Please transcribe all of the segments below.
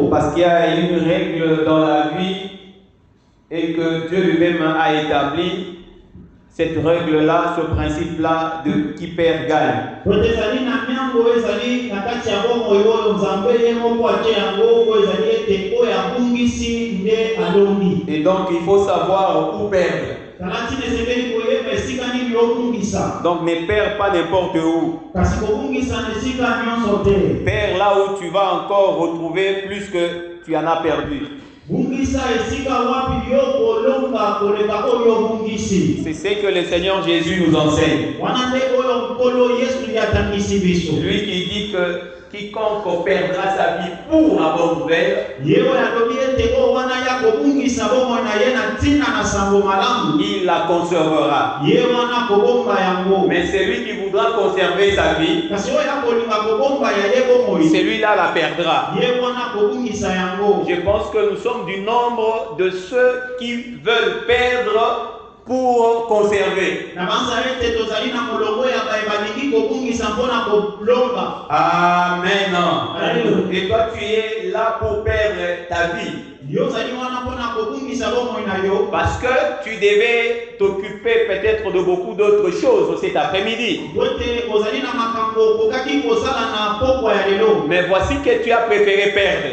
Parce qu'il y a une règle dans la vie et que Dieu lui-même a établi. Cette règle-là, ce principe-là de qui perd gagne. Et donc il faut savoir où perdre. Donc ne perds pas n'importe où. Perds là où tu vas encore retrouver plus que tu en as perdu. C'est ce que le Seigneur Jésus nous enseigne. Lui qui dit que quiconque perdra sa vie pour la bonne nouvelle, il la conservera. Mais celui qui voudra conserver sa vie, celui-là la perdra. Je pense que nous sommes du nombre de ceux qui veulent perdre pour conserver. Amen. Et toi, tu es là pour perdre ta vie. Parce que tu devais t'occuper peut-être de beaucoup d'autres choses cet après-midi. Mais voici que tu as préféré perdre.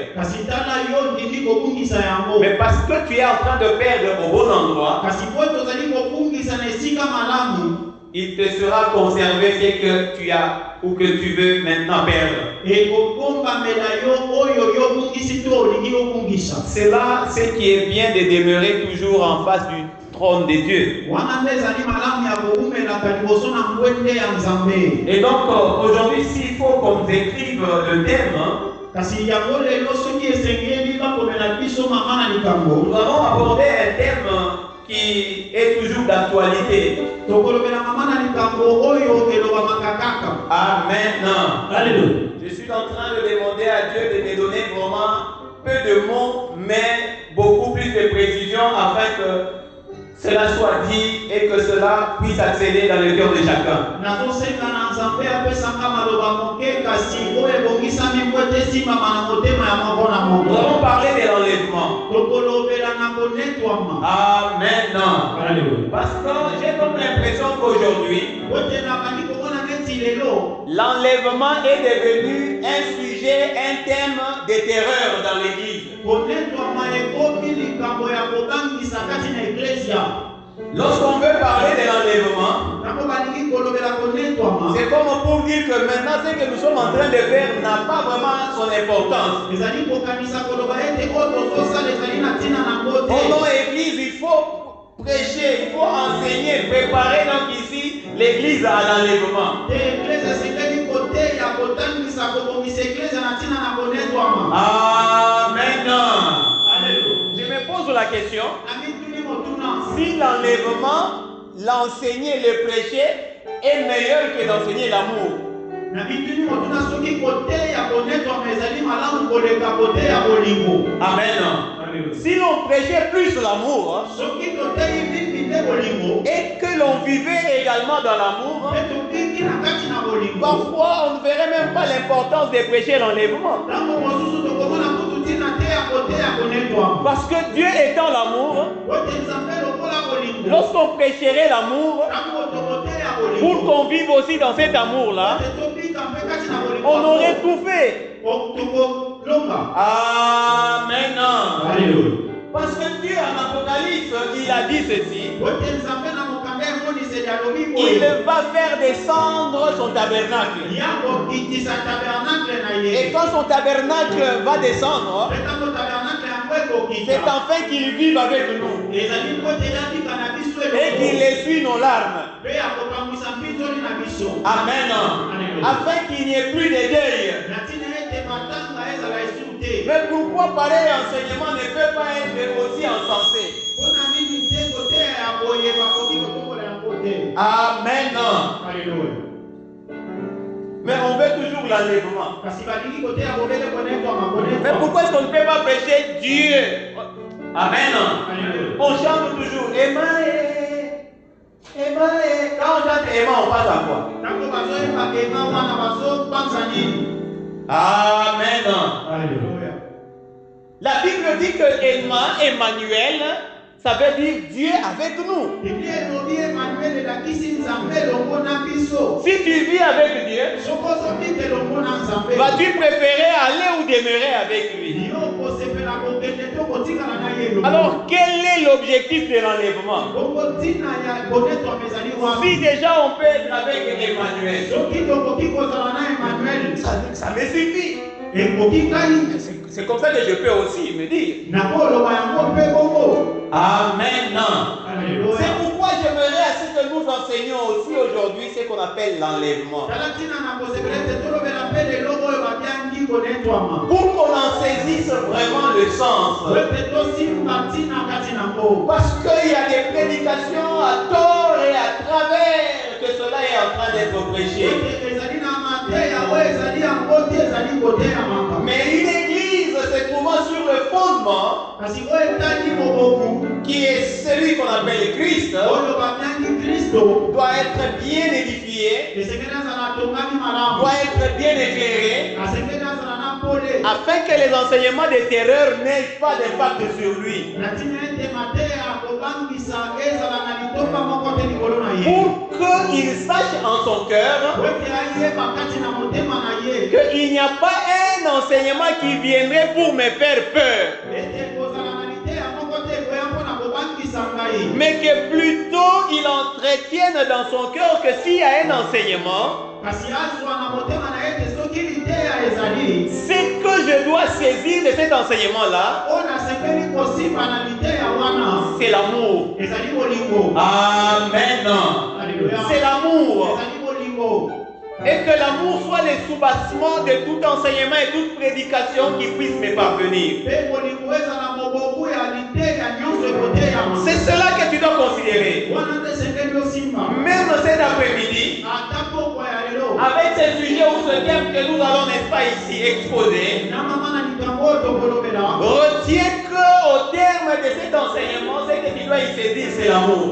Mais parce que tu es en train de perdre au bon endroit, il te sera conservé ce que tu as ou que tu veux maintenant perdre. C'est là ce qui est bien de demeurer toujours en face du trône de Dieu. Et donc aujourd'hui, s'il faut qu'on décrive le thème, nous allons aborder un thème qui est toujours d'actualité. Amen. Alléluia. Je suis en train de demander à Dieu de me donner vraiment peu de mots, mais beaucoup plus de précision afin que cela soit dit et que cela puisse accéder dans le cœur de chacun. Nous allons parler de l'enlèvement. Amen. Alléluia. Parce que j'ai comme l'impression qu'aujourd'hui, l'enlèvement est devenu un sujet, un thème de terreur dans l'église. Lorsqu'on veut parler de l'enlèvement, c'est comme pour dire que maintenant ce que nous sommes en train de faire n'a pas vraiment son importance. Oh non, église, il faut prêcher, il faut enseigner, préparer donc ici l'église à l'enlèvement. Amen. Je me pose la question, si l'enlèvement, l'enseigner, le prêcher est meilleur que d'enseigner l'amour. Amen. Si l'on prêchait plus l'amour et que l'on vivait également dans l'amour, parfois on ne verrait même pas l'importance de prêcher l'enlèvement. Parce que Dieu étant l'amour, lorsqu'on prêcherait l'amour, pour qu'on vive aussi dans cet amour-là, on aurait tout fait. Amen. Alléluia. Parce que Dieu en Apocalypse, il a dit ceci. Il va faire descendre son tabernacle. Et quand son tabernacle va descendre, c'est afin qu'il vive avec nous et qu'il essuie nos larmes. Amen. Afin qu'il n'y ait plus de deuil. Mais pourquoi pareil enseignement ne peut pas être aussi encensé? Amen. Alléluia. Mais on veut toujours l'enlèvement. Mais pourquoi est-ce qu'on ne peut pas prêcher Dieu? Amen. Alléluia. On chante toujours Emmanuel. Quand on chante Emmanuel, on passe à quoi? Amen. Alléluia. La Bible dit que Emmanuel, ça veut dire Dieu avec nous. Si tu vis avec Dieu, vas-tu préférer aller ou demeurer avec lui? Alors, quel est l'objectif de l'enlèvement? Si déjà on peut être avec Emmanuel, ça me suffit. C'est comme ça que je peux aussi me dire. Amen. C'est pourquoi j'aimerais à ce que nous enseignons aussi aujourd'hui ce qu'on appelle l'enlèvement. Pour qu'on en saisisse vraiment le sens. Parce qu'il y a des prédications à tort et à travers que cela est en train d'être prêché. Mais une église se trouvant sur le fondement qui est celui qu'on appelle Christ doit être bien édifié, doit être bien éclairé, afin que les enseignements des terreurs n'aient pas d'impact sur lui. Pour qu'il sache en son cœur qu'il n'y a pas un enseignement qui viendrait pour me faire peur, mais que plutôt il entretienne dans son cœur que s'il y a un enseignement, ce que je dois saisir de cet enseignement-là, c'est l'amour. Amen. C'est l'amour. Et que l'amour soit le soubassement de tout enseignement et toute prédication qui puisse me parvenir. C'est cela que tu dois considérer. Même cet après-midi, avec ce sujet ou ce thème que nous allons, n'est-ce pas, ici exposer, retiens qu'au terme de cet enseignement, ce que tu dois y saisir, c'est l'amour.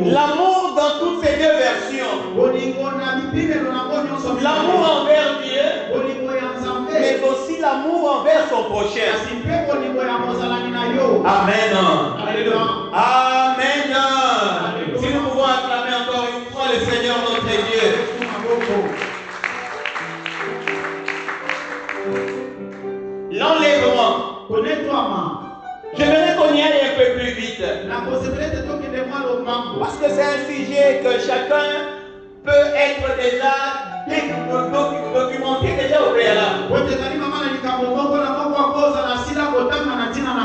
L'amour dans toutes ces deux versions. L'amour envers Dieu, mais aussi l'amour envers son prochain. Amen. Amen. Si nous pouvons acclamer encore une fois le Seigneur notre Dieu. L'enlèvement. J'aimerais qu'on y aille un peu plus vite. Parce que c'est un sujet que chacun peut être déjà documenté déjà au préalable.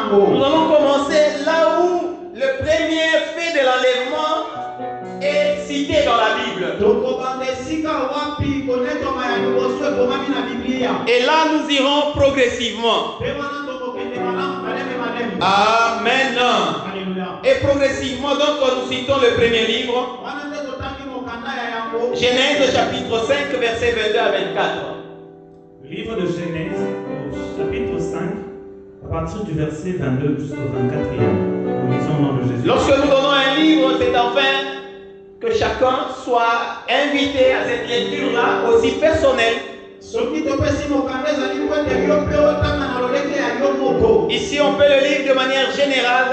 Nous allons commencer là où le premier fait de l'enlèvement est cité dans la Bible. Et là, nous irons progressivement. Amen. Et progressivement, donc, nous citons le premier livre. Genèse chapitre 5, verset 22 à 24. Livre de Genèse, chapitre 5, à partir du verset 22 jusqu'au 24e. Nous lisons au nom de Jésus. Lorsque nous donnons un livre, c'est enfin que chacun soit invité à cette lecture-là, aussi personnelle. Ici, on peut le lire de manière générale,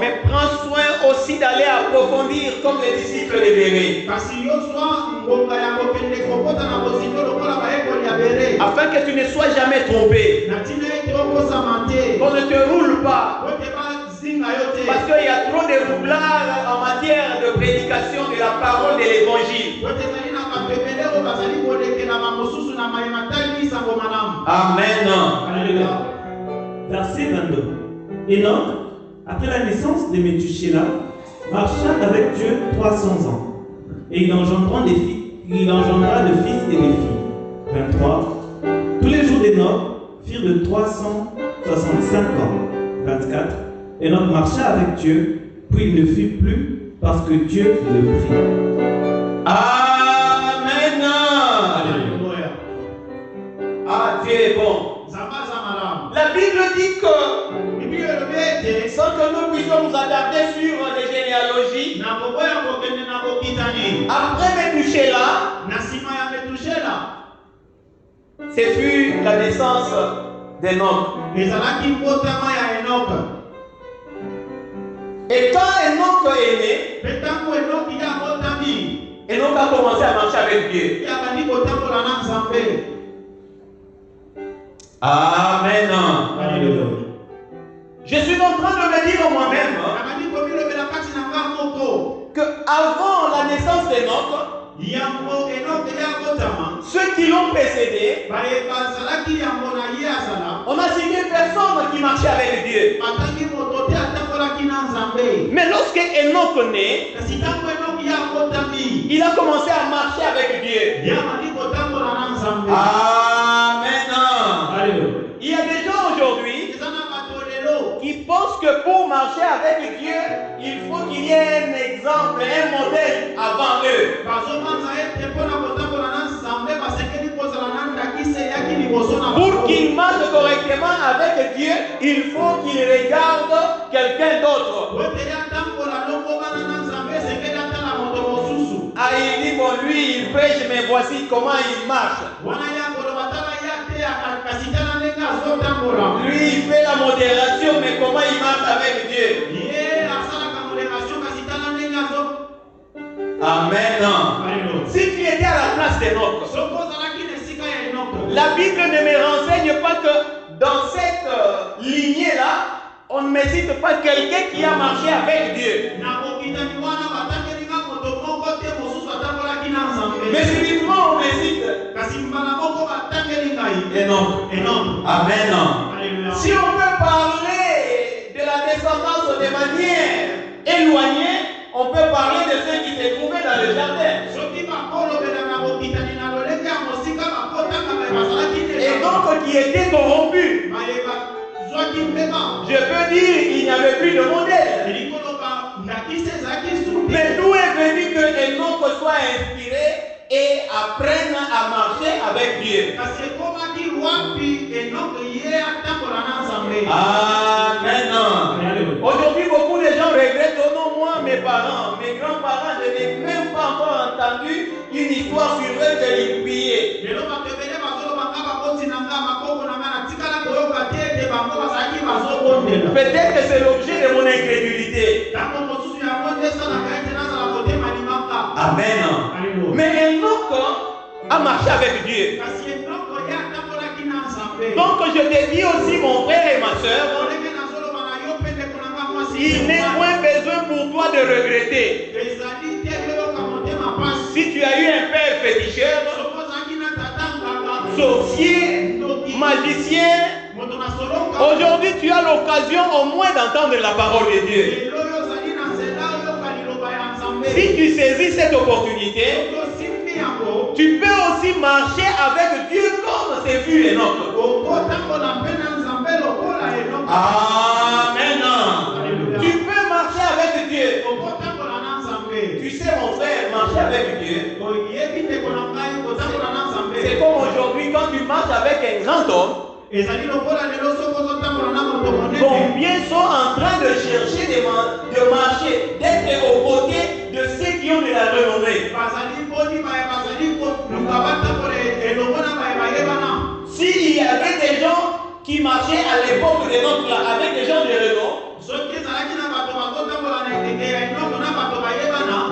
mais prends soin aussi d'aller approfondir comme les disciples de Bérée, afin que tu ne sois jamais trompé, qu'on ne te roule pas, parce qu'il y a trop de roublard en matière de prédication de la parole de l'évangile. Amen. Alléluia. Verset 22. Enoch, après la naissance de Métusélah, marcha avec Dieu 300 ans. Et il engendra de fils et des filles. 23. Tous les jours d'Enoch firent de 365 ans. 24. Enoch marcha avec Dieu, puis il ne fut plus parce que Dieu le prit. Amen. Alléluia. Ah, Dieu est bon. La Bible dit que, sans que nous puissions nous attarder sur les généalogie, après Methuselah, ce fut la naissance d'Enoch. Et quand Enoch est né, Enoch a commencé à marcher avec Dieu. Amen. Alléluia. Je suis en train de me dire moi-même que avant la naissance d'Enoch, ceux qui l'ont précédé, on a cité personne qui marchait avec Dieu. Mais lorsque Enoch naît, il a commencé à marcher avec Dieu. Amen. Alléluia. Il y a des gens aujourd'hui qui pensent que pour marcher avec Dieu, il faut qu'il y ait un exemple, un modèle avant eux. Pour qu'ils marchent correctement avec Dieu, il faut qu'ils regardent quelqu'un d'autre. Ah, il dit, bon, lui, il prêche, mais voici comment il marche. Lui, il fait la modération, mais comment il marche avec Dieu? Amen. Si tu étais à la place d'Enoch, la Bible ne me renseigne pas que dans cette lignée-là, on ne me cite pas quelqu'un qui a marché avec Dieu. Mais subitement, on me cite Enoch. Amen. Alléluia. Si on peut parler de la descendance de manière éloignée, on peut parler de ceux qui se trouvaient dans le jardin. Et donc qui étaient corrompus. Je peux dire qu'il n'y avait plus de modèle. Mais d'où est venu que Enoch soit inspiré et apprenne à marcher avec Dieu? Amen. Aujourd'hui, beaucoup de gens regrettent, oh non, moi, mes parents, mes grands-parents, je n'ai même pas encore entendu une histoire sur eux qu'ils priaient. Peut-être que c'est l'objet de mon incrédulité. Amen. Mais Enoch a marché avec Dieu. Donc je te dis aussi, mon frère et ma soeur, il n'est point besoin pour toi de regretter. Si tu as eu un père féticheur, sorcier, magicien, aujourd'hui tu as l'occasion au moins d'entendre la parole de Dieu. Si tu saisis cette opportunité, tu peux aussi marcher avec Dieu comme c'est vu Enoch. Amen. Tu peux marcher avec Dieu. Tu sais mon frère, marcher avec Dieu, c'est comme aujourd'hui quand tu marches avec un grand homme. Combien sont en train de chercher de marcher, d'être aux côtés de ceux qui ont de la renommée. S'il y avait des gens qui marchaient à l'époque de notre là, avec des gens de renom,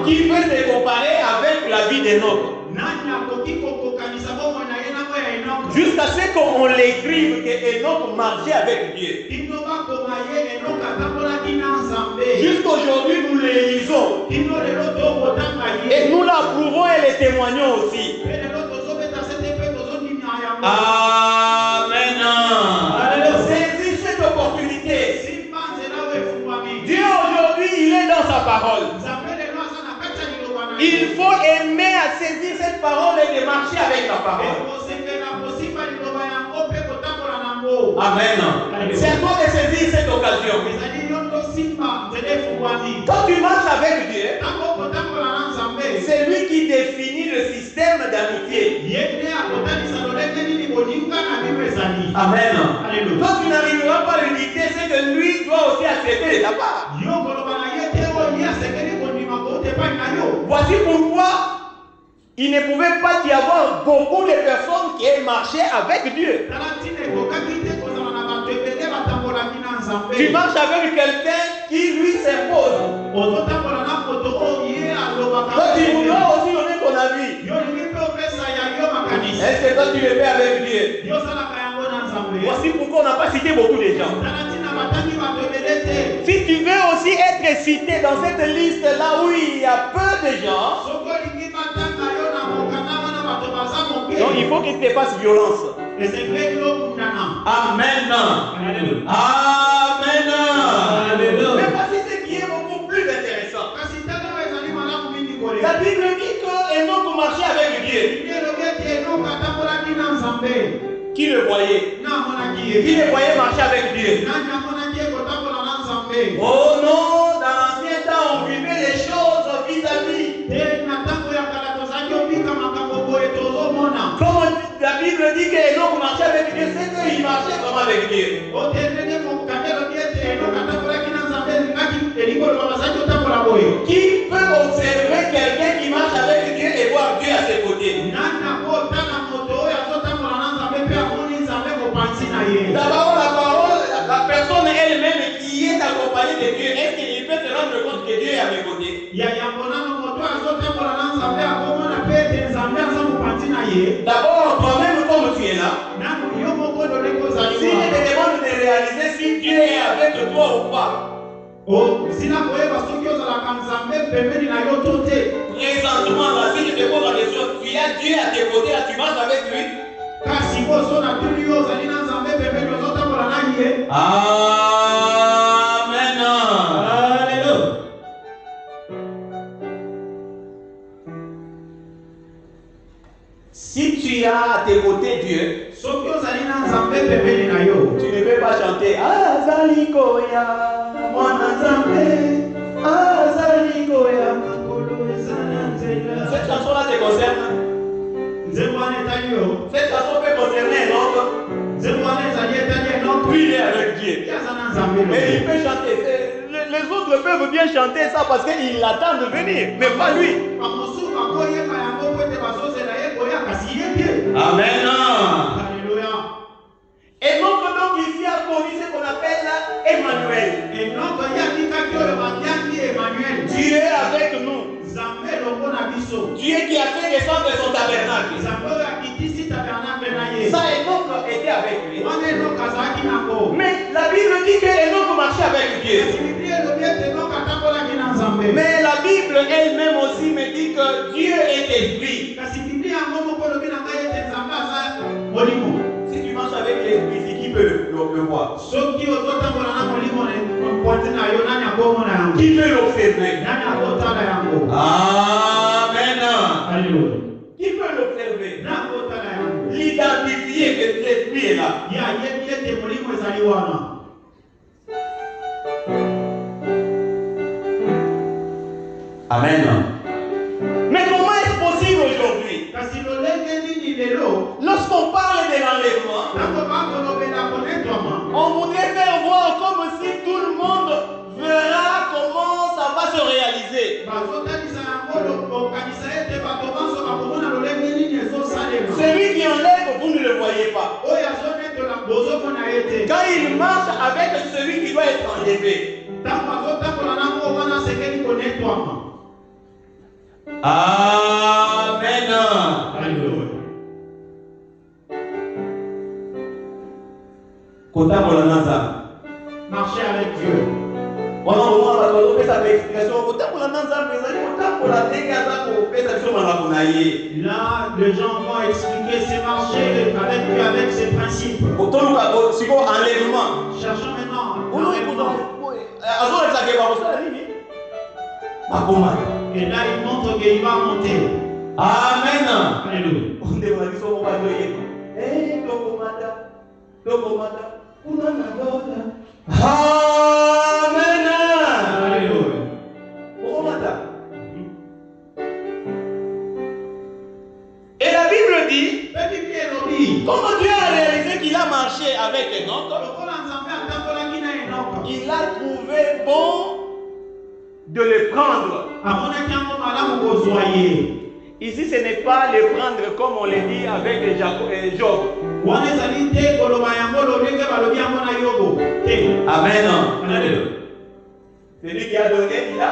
qui peut se comparer avec la vie d'Enoch? Jusqu'à ce qu'on l'écrive que Enoch marchait avec Dieu. Jusqu'aujourd'hui, nous le lisons. Et nous l'approuvons et le témoignons aussi. Amen. Saisis cette opportunité. Dieu aujourd'hui, il est dans sa parole. Il faut aimer à saisir cette parole et de marcher avec la parole. Amen. C'est à toi de saisir cette occasion. Quand tu marches avec Dieu, c'est lui qui définit le système d'amitié. Amen. Quand tu n'arriveras pas à le dicter, c'est que lui doit aussi accepter de ta part. Voici pourquoi il ne pouvait pas y avoir beaucoup de personnes qui marchaient avec Dieu. Tu marches avec quelqu'un qui lui s'impose. Donc tu voudras aussi donner ton avis. Est-ce que toi tu le fais avec Dieu? Voici pourquoi on n'a pas cité beaucoup de gens. Si tu veux aussi être cité dans cette liste-là où il y a peu de gens, donc il faut qu'il te fasse violence. Amen. Amen. Mais voici ce qui est beaucoup plus intéressant. La Bible dit que Enoch marchait avec Dieu. Qui le voyait? Qui le voyait marcher avec Dieu? Oh non, dans l'ancien temps, on vivait les choses vis-à-vis. Comme la Bible dit qu'Enoch marchait avec Dieu, c'est qu'il marchait vraiment avec Dieu. Qui peut observer quelqu'un qui marche avec Dieu et voir Dieu à ses côtés? D'abord, la personne elle-même qui est accompagnée de Dieu, est-ce qu'il peut se rendre compte que Dieu est à mes côtés? D'abord, toi-même, comme tu es là, si je te demande de réaliser si Dieu est avec toi ou pas, présentement, là, si je te pose la question, tu as Dieu à tes côtés, là, tu marches avec lui? Amen. Alléluia. Si tu as à tes côtés Dieu, tu ne peux pas chanter Azalikoya, mon Nzambe, Azalikoya. Cette chanson-là te concerne? Cette chanson peut concerner un autre. Oui, il est avec Dieu. Et il peut chanter. Les autres peuvent bien chanter ça parce qu'ils l'attendent de venir, mais pas lui. Amen. Alléluia. Et donc ici a connu ce qu'on appelle Emmanuel. Dieu est avec nous. Dieu qui a fait descendre son tabernacle. Ça, Enoch était avec lui. Mais la Bible dit que Enoch marchait avec Dieu. Mais la Bible elle-même aussi me dit que Dieu est esprit. Si tu marches avec l'esprit, c'est qui peut le voir? Qui peut l'observer? Amen. Alléluia. Qui peut l'observer? L'identifier que l'esprit est là. Amen. Mais comment est-ce possible aujourd'hui? Lorsqu'on parle de l'enlèvement, on voudrait faire voir comme si tout le monde verra comment ça va se réaliser. Celui qui enlève, vous ne le voyez pas. Quand il marche avec celui qui doit être enlevé. Amen. Alléluia. Marcher avec Dieu. Là, les gens vont expliquer ces marchés avec Dieu, avec ses principes. Cherchons maintenant. Et là, il montre qu'il va monter. Amen. Alléluia. Amen. Alléluia. Et la Bible dit, comment Dieu a réalisé qu'il a marché avec Enoch, il a trouvé bon de le prendre. Ici, ce n'est pas le prendre comme on le dit avec Job. Amen. Celui qui a donné, il a.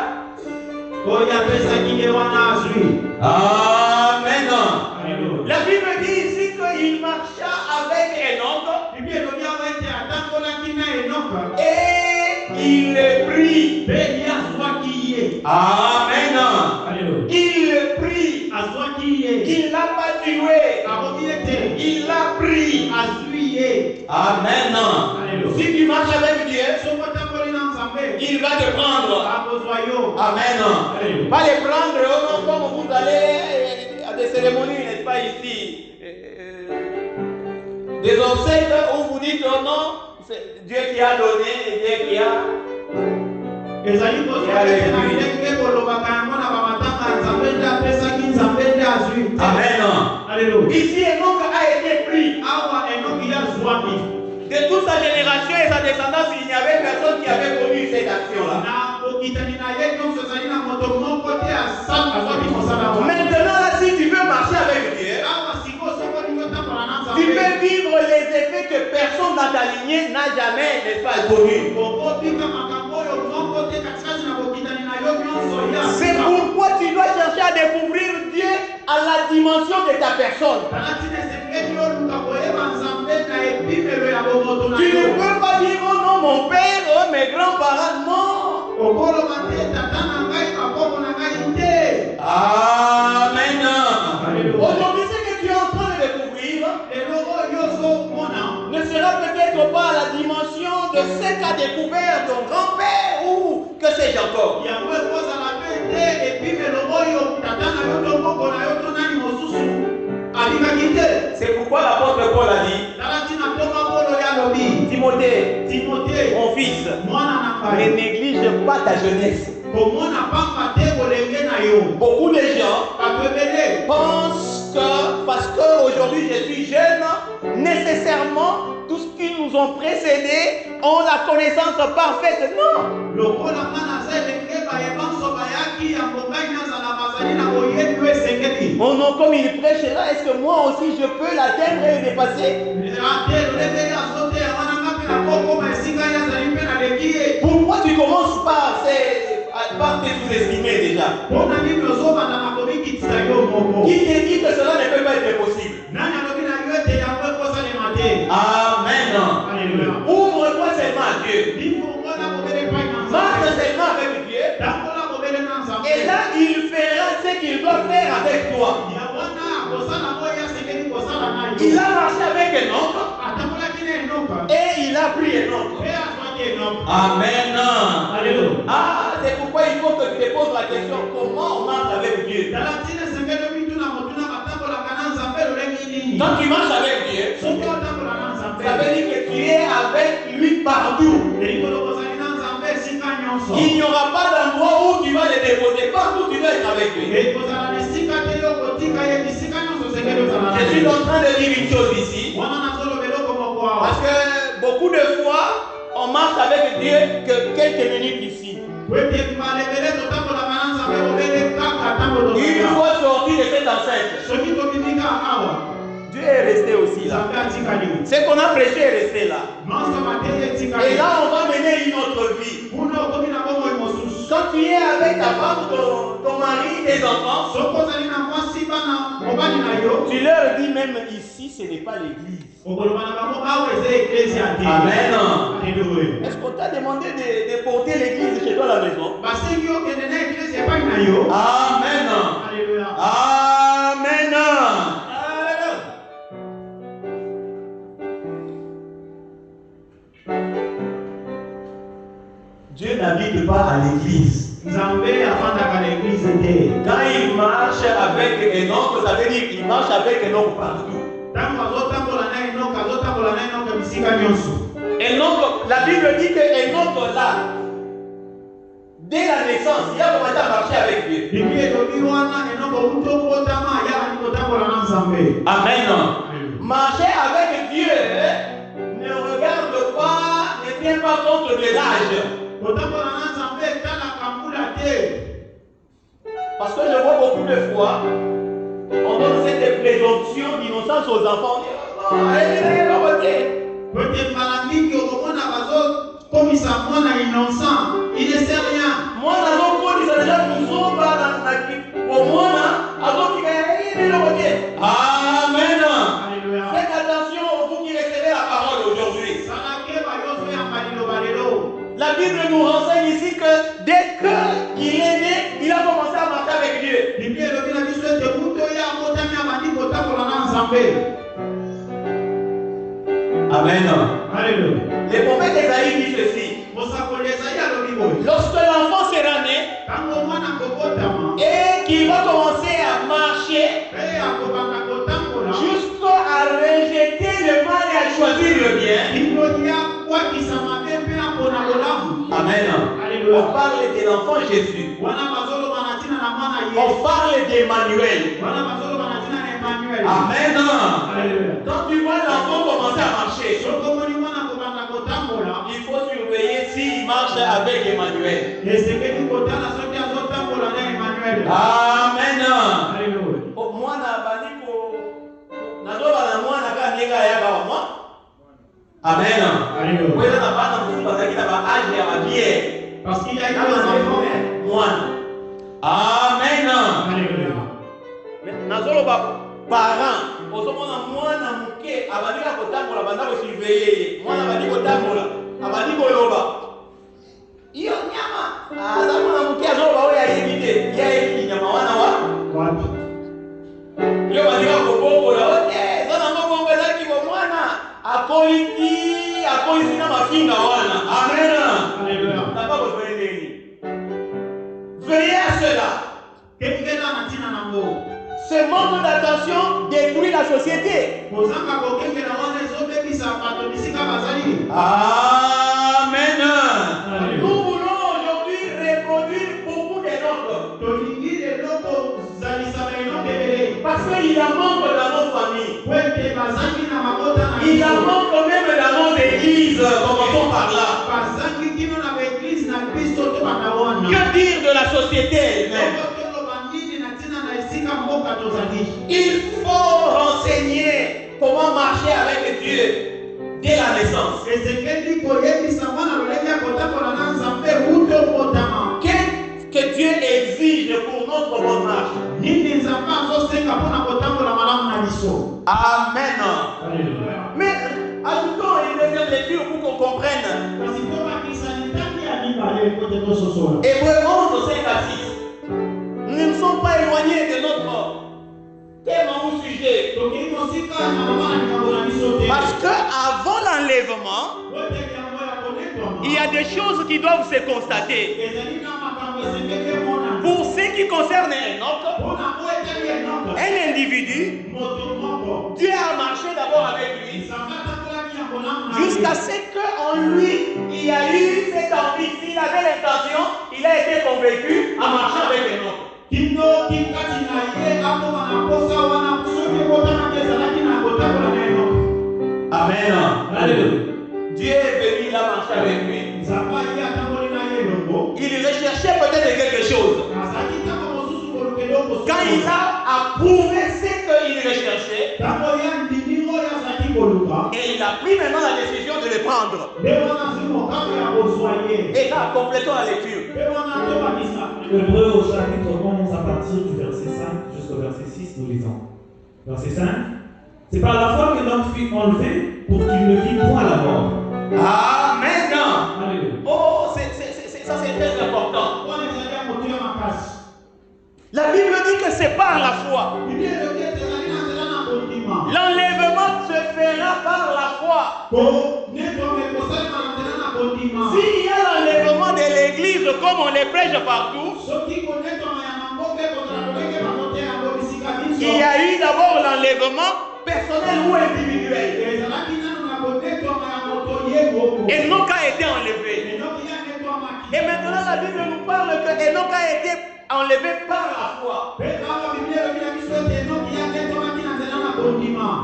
Amen. La Bible dit ici qu'il marcha avec Enoch et il le prit. Amen. Il le prit. Il l'a pas tué. Il l'a pris. Amen. Si tu marches avec Dieu, il va te prendre. Amen. Pas les prendre comme vous allez à des cérémonies, n'est-ce pas ici? Des obsèques où vous dites oh non, c'est Dieu qui a donné et Dieu qui a. Amen. Ici, Enoch a été pris. De toute sa génération et sa descendance, il n'y avait personne qui avait connu cette action-là. Maintenant, là, si tu veux marcher avec Dieu, tu peux vivre les effets que personne dans ta lignée n'a jamais, n'est-ce pas, connu. C'est pourquoi tu dois chercher à découvrir Dieu à la dimension de ta personne. Tu ne peux pas dire oh non mon père, oh, mes grands-parents, non. Amen. Aujourd'hui, ce que tu es en train de découvrir ne sera peut-être pas à la dimension de ce qu'a découvert ton grand-père ou que sais-je encore. C'est pourquoi l'apôtre Paul a dit Timothée, mon fils, ne néglige pas ta jeunesse. Beaucoup de gens pensent que parce qu'aujourd'hui je suis jeune, nécessairement tout ce qui nous ont précédés ont la connaissance parfaite. Non. Oh non, comme il prêche là, est-ce que moi aussi je peux l'atteindre et le dépasser? Pourquoi tu commences par te sous-estimer déjà? Qui te dit que cela ne peut pas être possible? Amen. Ouvre-toi seulement à Dieu. Marche seulement avec Dieu. Et là, il fera ce qu'il doit faire avec toi. Il a marché avec Enoch. Et il a pris Enoch. Amen. Alléluia. Ah, c'est pourquoi il faut que tu te poses la question, comment on marche avec Dieu? Quand tu marches avec Dieu, ça veut dire que tu es avec lui partout. Il n'y aura pas d'endroit où tu vas le déposer. Partout tu dois être avec lui. Je suis en train de dire une chose ici. Parce que beaucoup de fois, on marche avec Dieu que quelques minutes ici. Une fois sorti de cette enceinte, Dieu est resté aussi là. Ce qu'on a prêché est resté là. Et là, on va mener une autre vie. Quand tu es avec ta femme, ton mari, tes enfants, tu leur dis même ici, ce n'est pas l'église. Amen. Est-ce qu'on t'a demandé de porter l'église chez toi à la maison? Amen. Amen. Dieu n'habite pas à l'église. Quand il marche avec Enoch, ça veut dire qu'il marche avec Enoch partout. Enoch, la Bible dit que Enoch là, dès la naissance, il a commencé à marcher avec Dieu. Amen. Marcher avec Dieu ne regarde pas, ne tient pas compte de l'âge. de fois, on donne cette présomption d'innocence aux enfants. On dit, allez, Peut-être maladie qui au moment comme il s'apprend à innocent, il ne sait rien. Moi, je suis déjà pour moi, Amen. Faites attention, vous qui recevez la parole aujourd'hui. La Bible nous renseigne ici que dès qu'il est né, il a commencé à marcher avec Dieu. Amen. Alléluia. Le prophète Esaïe dit ceci. Lorsque l'enfant sera né et qu'il va commencer à marcher jusqu'à rejeter le mal et à choisir le bien. Amen. On parle de l'enfant Jésus. On parle d'Emmanuel. Amen. Quand tu vois l'enfant commencer à marcher, il faut surveiller s'il marche avec Emmanuel. Amen. Amen. Parce qu'il y a eu des enfants. Amen. Parents, ozomona mwana muke abandika kotambola banda kosurveiller mwana abandi kotambola abandi koloba iyo nyama aza mwana muke azoba oyo ayebi te yayebi nyama wana wapi iyo bandika kobobola ote eza nango bongo ezalaki bomwana akolisi na mafinga wana. Amen. Napa kozweli ndeni veillez à cela. Ce manque d'attention détruit la société. Amen. Nous voulons aujourd'hui reproduire beaucoup de nôtres. Parce qu'il en manque dans nos familles. Il en manque même dans nos églises. Commençons par là. Que dire de la société elle-même? Il faut renseigner comment marcher avec Dieu dès la naissance. Qu'est-ce que Dieu exige pour notre bonne marche? Amen. Mais ajoutons une deuxième lecture pour qu'on comprenne. Hébreux 11, 5 à 6. Nous ne sommes pas éloignés de notre thème ou sujet. Parce qu'avant l'enlèvement, il y a des choses qui doivent se constater. Pour ce qui concerne un individu, Dieu a marché d'abord avec lui jusqu'à ce qu'en lui, il y a eu cette envie. S'il avait l'intention, il a été convaincu à marcher avec un autre. Amen. Alléluia. Dieu est venu, il a marché avec lui. Il recherchait peut-être quelque chose. Quand il a approuvé ce qu'il recherchait, et il a pris maintenant la décision de le prendre. Et là, complétons la lecture. Hébreux au chapitre 11 à partir du verset 5 jusqu'au verset 6, nous lisons. Verset 5. C'est par la foi que l'homme fut enlevé pour qu'il ne vive point la mort. Amen. Alléluia. Oh, ça c'est très important. La Bible dit que c'est par la foi. L'enlèvement se fera par la foi. S'il y a l'enlèvement de l'église comme on les prêche partout, il y a eu d'abord l'enlèvement personnel ou individuel. Enoch a été enlevé. Et maintenant la Bible nous parle que Enoch a été enlevé par la foi.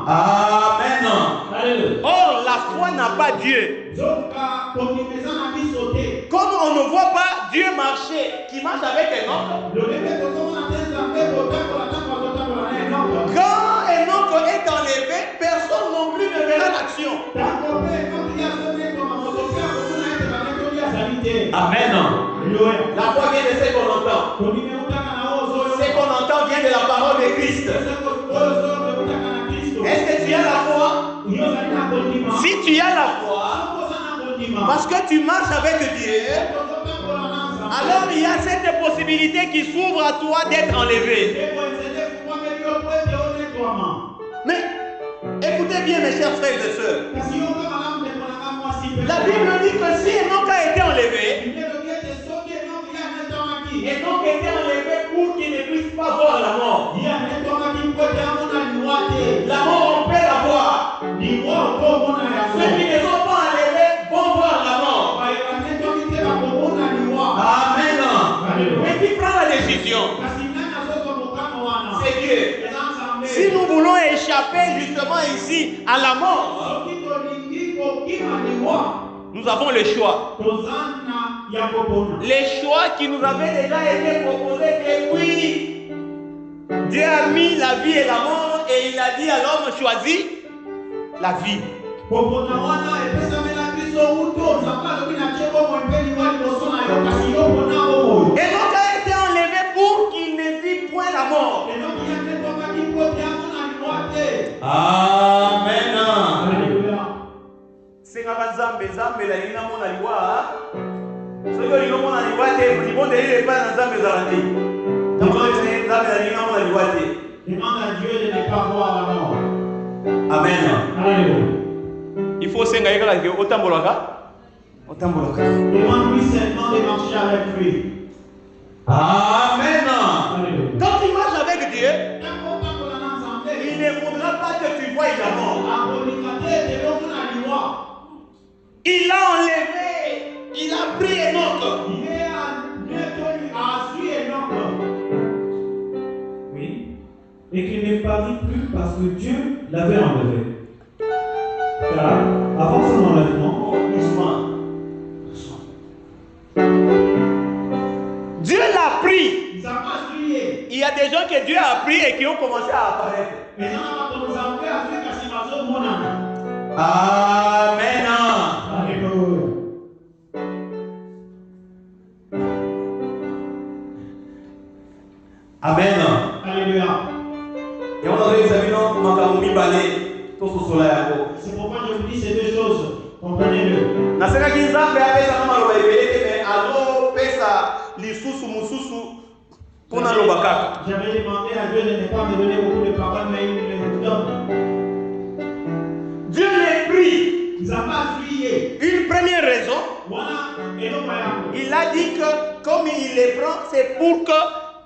Amen. Or, la foi n'a pas Dieu. Comme on ne voit pas Dieu marcher, qui marche avec un autre, action. Tango pe enoki yazone koma motoka komona ete banekoli azali te. Amen. Alléluia. La foi vient de ce qu'on entend. Tobimi eutaka na oyo oyo. Ce qu'on entend vient de la parole de Christ. Est-ce que tu as la foi? Si tu as la foi, parce que tu marches avec Dieu, alors il y a cette possibilité qui s'ouvre à toi d'être enlevé. Mais écoutez bien mes chers frères et sœurs. La Bible dit que si Enoch a été enlevé, Enoch était enlevé pour qu'il ne puisse pas voir la mort. La mort on peut la voir. Ceux qui ne sont pas enlevés vont voir la mort. Amen. Mais qui prend la décision? C'est Dieu. Si nous voulons échapper justement ici à la mort, nous avons le choix. Les choix qui nous avaient déjà été proposés depuis. Dieu a mis la vie et la mort et il a dit à l'homme choisis la vie. Et donc a été enlevé pour qu'il ne vit point la mort. Amen. Demande à Dieu de ne pas voir la mort. Amen. Il faut s'engager avec Dieu. Demande-lui seulement de marcher avec lui. Amen. Alléluia. Quand tu marches avec Dieu, il ne faudra pas que tu voies la mort. Il a enlevé, il a pris Enoch. Oui. Et qu'il ne parut plus parce que Dieu l'avait enlevé. Car avant son enlèvement, Dieu l'a pris. Il y a des gens que Dieu a pris et qui ont commencé à apparaître. Amen. Amen. Alléluia. Et on a des amis dans le balai, tout ce soleil. C'est pourquoi je vous dis ces deux choses. Comprenez-le. Na sena kinzambe apesa kama loba ibeleke me alo pesa lisusu mususu pona loba kaka. J'avais demandé à Dieu de ne pas me donner beaucoup de paroles, mais il me les donne. Dieu les prie. Ils n'ont pas fuyé. Une première raison, il a dit que comme il les prend, c'est pour que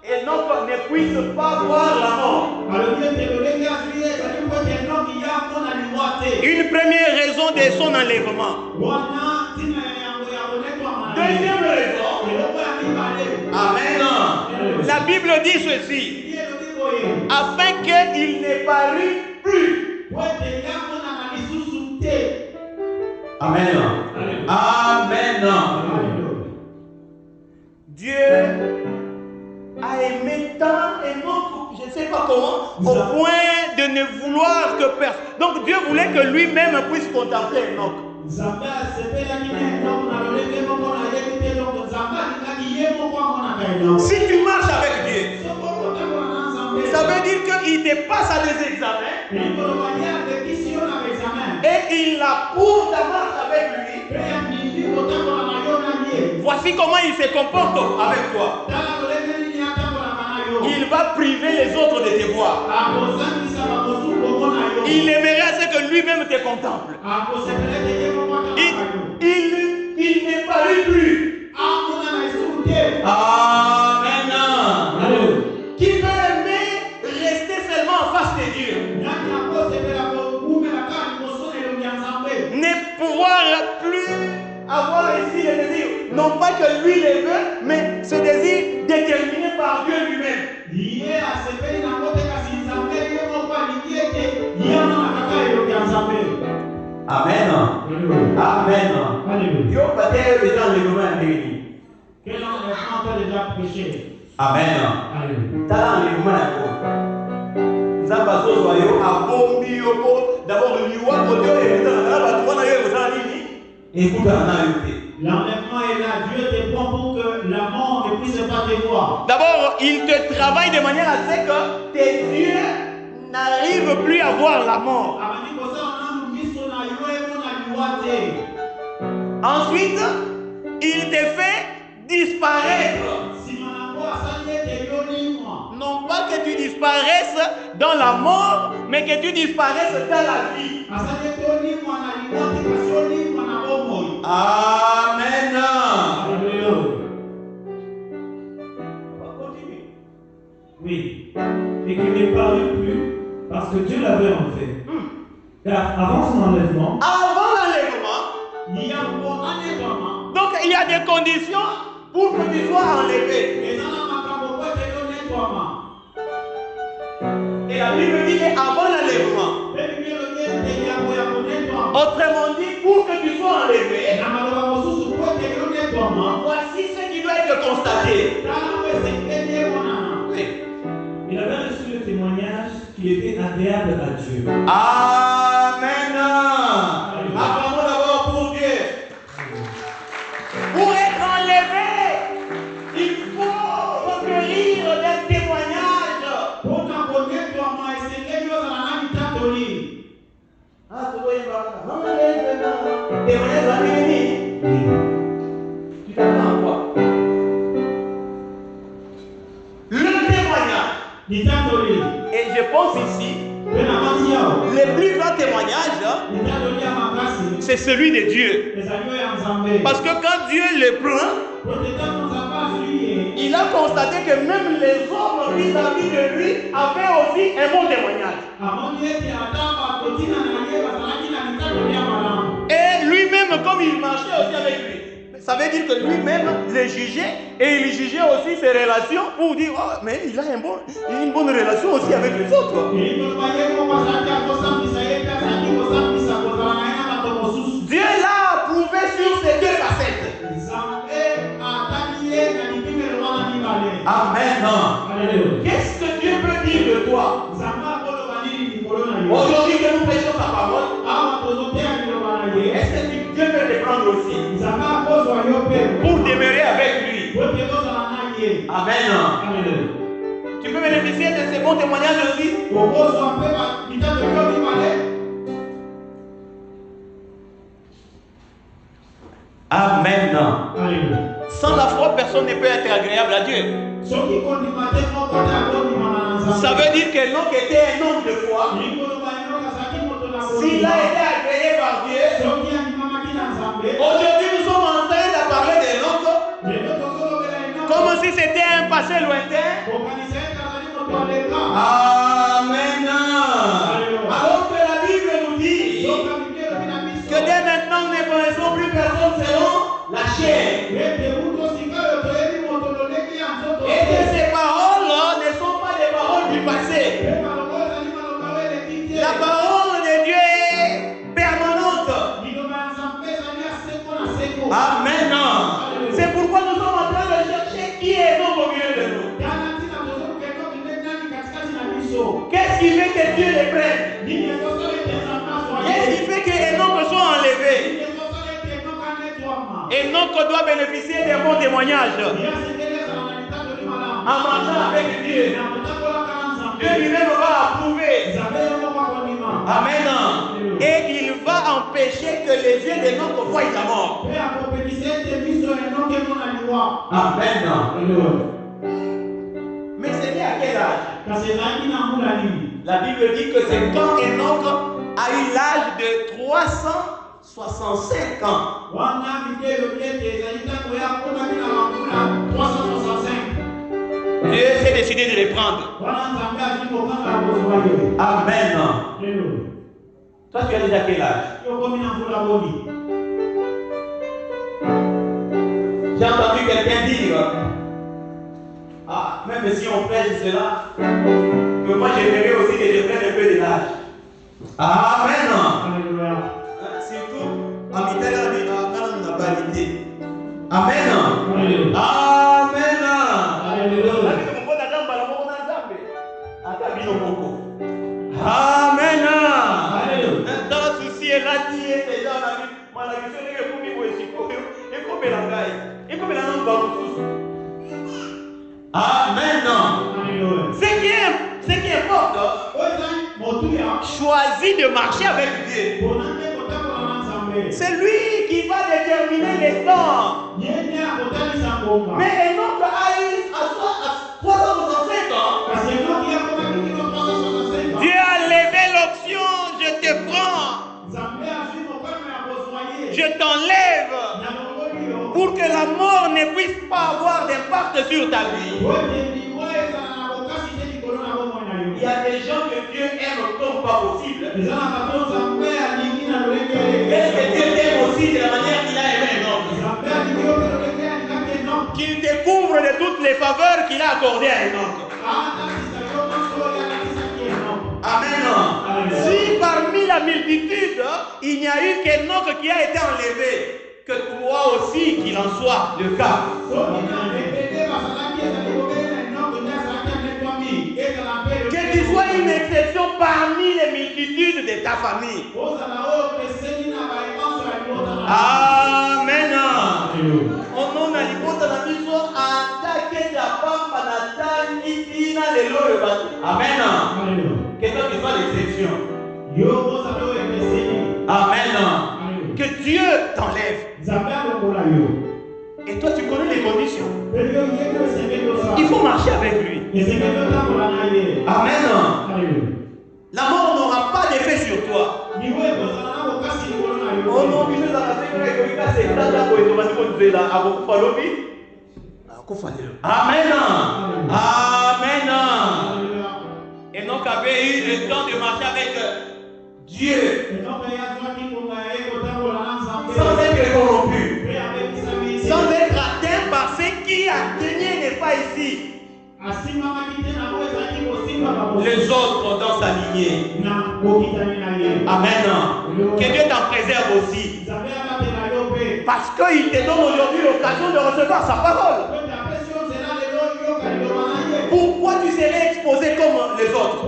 Enoch ne puisse pas voir la mort. Une première raison de son enlèvement. Deuxième raison. Amen. La Bible dit ceci. Afin qu'il ne parût plus. Amen. Amen. Dieu a aimé tant Enoch, je ne sais pas comment, au point de ne vouloir que personne. Donc Dieu voulait que lui-même puisse contempler Enoch. Si tu marches avec Dieu, ça veut dire qu'il te passe à des examens et il approuve ta marche avec lui. Voici comment il se comporte avec toi. Il va priver les autres de te voir. Il aimerait à ce que lui-même te contemple. Il n'est pas plus. Amen. Qui peut aimer rester seulement en face de Dieu? Ne pouvoir plus avoir ici le désir. Non pas que lui le veut, mais ce désir déterminé par Dieu lui-même. Amen. Amen. Dieu va dire les gens le moment béni. Quel enlèvement t'a déjà prêché? Amen. T'as l'enlèvement. L'enlèvement est là. Dieu te prend pour que la mort ne puisse pas te voir. D'abord, il te travaille de manière à ce que tes yeux n'arrivent plus à voir la mort. Ensuite, il te fait disparaître. Non pas que tu disparaisses dans la mort, mais que tu disparaisses dans la vie. Amen. Oui. Et qu'il n'est paru plus parce que Dieu l'avait enlevé. Car avant son enlèvement, donc il y a des conditions pour que tu sois enlevé. Et la Bible dit qu'avant l'enlèvement, autrement dit, pour que tu sois enlevé, voici ce qui doit être constaté. Oui. il avait reçu le témoignage qu'il était agréable à Dieu. Amen. Acclamons d'abord pour Dieu. Pour être enlevé, il faut recueillir des témoignages. Tu t'attends à quoi? Le témoignage. Et je pense ici, le plus grand témoignage, c'est celui de Dieu. Parce que quand Dieu le prend, il a constaté que même les hommes vis-à-vis de lui avaient aussi un bon témoignage. Et lui-même, comme il marchait aussi avec lui, ça veut dire que lui-même les jugeait et il jugeait aussi ses relations pour dire oh, mais il a une bonne relation aussi avec les autres. Dieu l'a approuvé sur ces deux facettes. Amen. Qu'est-ce que Dieu peut dire de toi? Aujourd'hui que nous prêchons sa parole, est-ce que Dieu peut te prendre aussi pour demeurer avec lui? Amen. Tu peux bénéficier de ces bons témoignages aussi? Amen. Sans la foi, personne ne peut être agréable à Dieu. Ça veut dire que Enoch était un homme de foi. S'il a été agréé par Dieu, aujourd'hui nous sommes en train de parler d'Enoch comme si c'était un passé lointain. Amen. Alors que la Bible nous dit que dès maintenant nous ne connaissons plus personne selon la chair. Et que ces paroles ne sont pas des paroles du passé. La parole de Dieu est permanente. Amen. C'est pourquoi nous sommes en train de chercher qui est Enoch au milieu de nous. Qu'est-ce qui fait que Dieu les prenne? Qu'est-ce qui fait que Enoch soit enlevé? Enoch doit bénéficier d'un bon témoignage. En marchant avec Dieu, Dieu lui-même va approuver. Amen. Et il va empêcher que les yeux d'Enoch voient la mort. Amen. Mais c'était à quel âge? La Bible dit que c'est quand Enoch a eu l'âge de 365 ans. Dieu s'est décidé de les prendre. Amen. Toi, tu as déjà quel âge? J'ai entendu quelqu'un dire ah, même si on prêche cela, mais moi j'aimerais aussi que je prenne un peu de l'âge. Amen. Surtout, en Italie, on n'a pas l'idée. Amen. Amen. Amen. Alléluia. Ce qui importe, choisis de marcher avec Dieu. C'est lui qui va déterminer les temps. Mais Enoch à 365 ans. Dieu a levé l'option, je te prends. Je t'enlève pour que la mort ne puisse pas avoir d'impact sur ta vie. Il y a des gens que Dieu aime comme pas possible. Est-ce que Dieu t'aime aussi de la manière qu'il a aimé un homme? Qu'il te couvre de toutes les faveurs qu'il a accordées à un homme. Amen. Si parmi la multitude, il n'y a eu qu'un autre qui a été enlevé, que toi aussi qu'il en soit le cas. Que tu sois une exception parmi les multitudes de ta famille. Amen. On a libota na biso attaquer la papa na tina le loro. Amen. Que toi tu sois l'exception. Amen. Que Dieu t'enlève. Et toi tu connais les conditions. Il faut marcher avec lui. Amen. La mort n'aura pas d'effet sur toi. Amen. Amen. Et donc avait eu le temps de marcher avec Dieu sans être corrompu, sans être atteint par ce qui atteignait n'est pas ici. Les autres dans sa lignée. Amen. Que Dieu t'en préserve aussi. Parce qu'il te donne aujourd'hui l'occasion de recevoir sa parole. Pourquoi tu serais exposé comme les autres?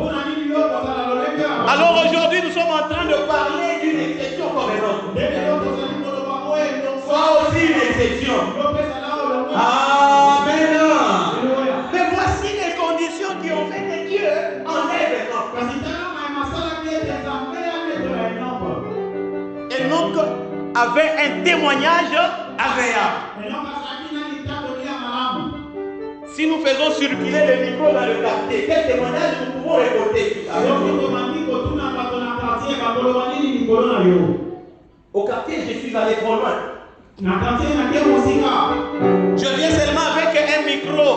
Alors aujourd'hui nous sommes en train de parler d'une exception comme les autres. Sois aussi une exception. Amen. Mais voici les conditions qui ont fait que Dieu enlève Enoch avait un témoignage agréable. Si nous faisons circuler le micro dans le quartier, quel témoignage nous pouvons récolter? Au quartier, je suis allé trop loin. Je viens seulement avec un micro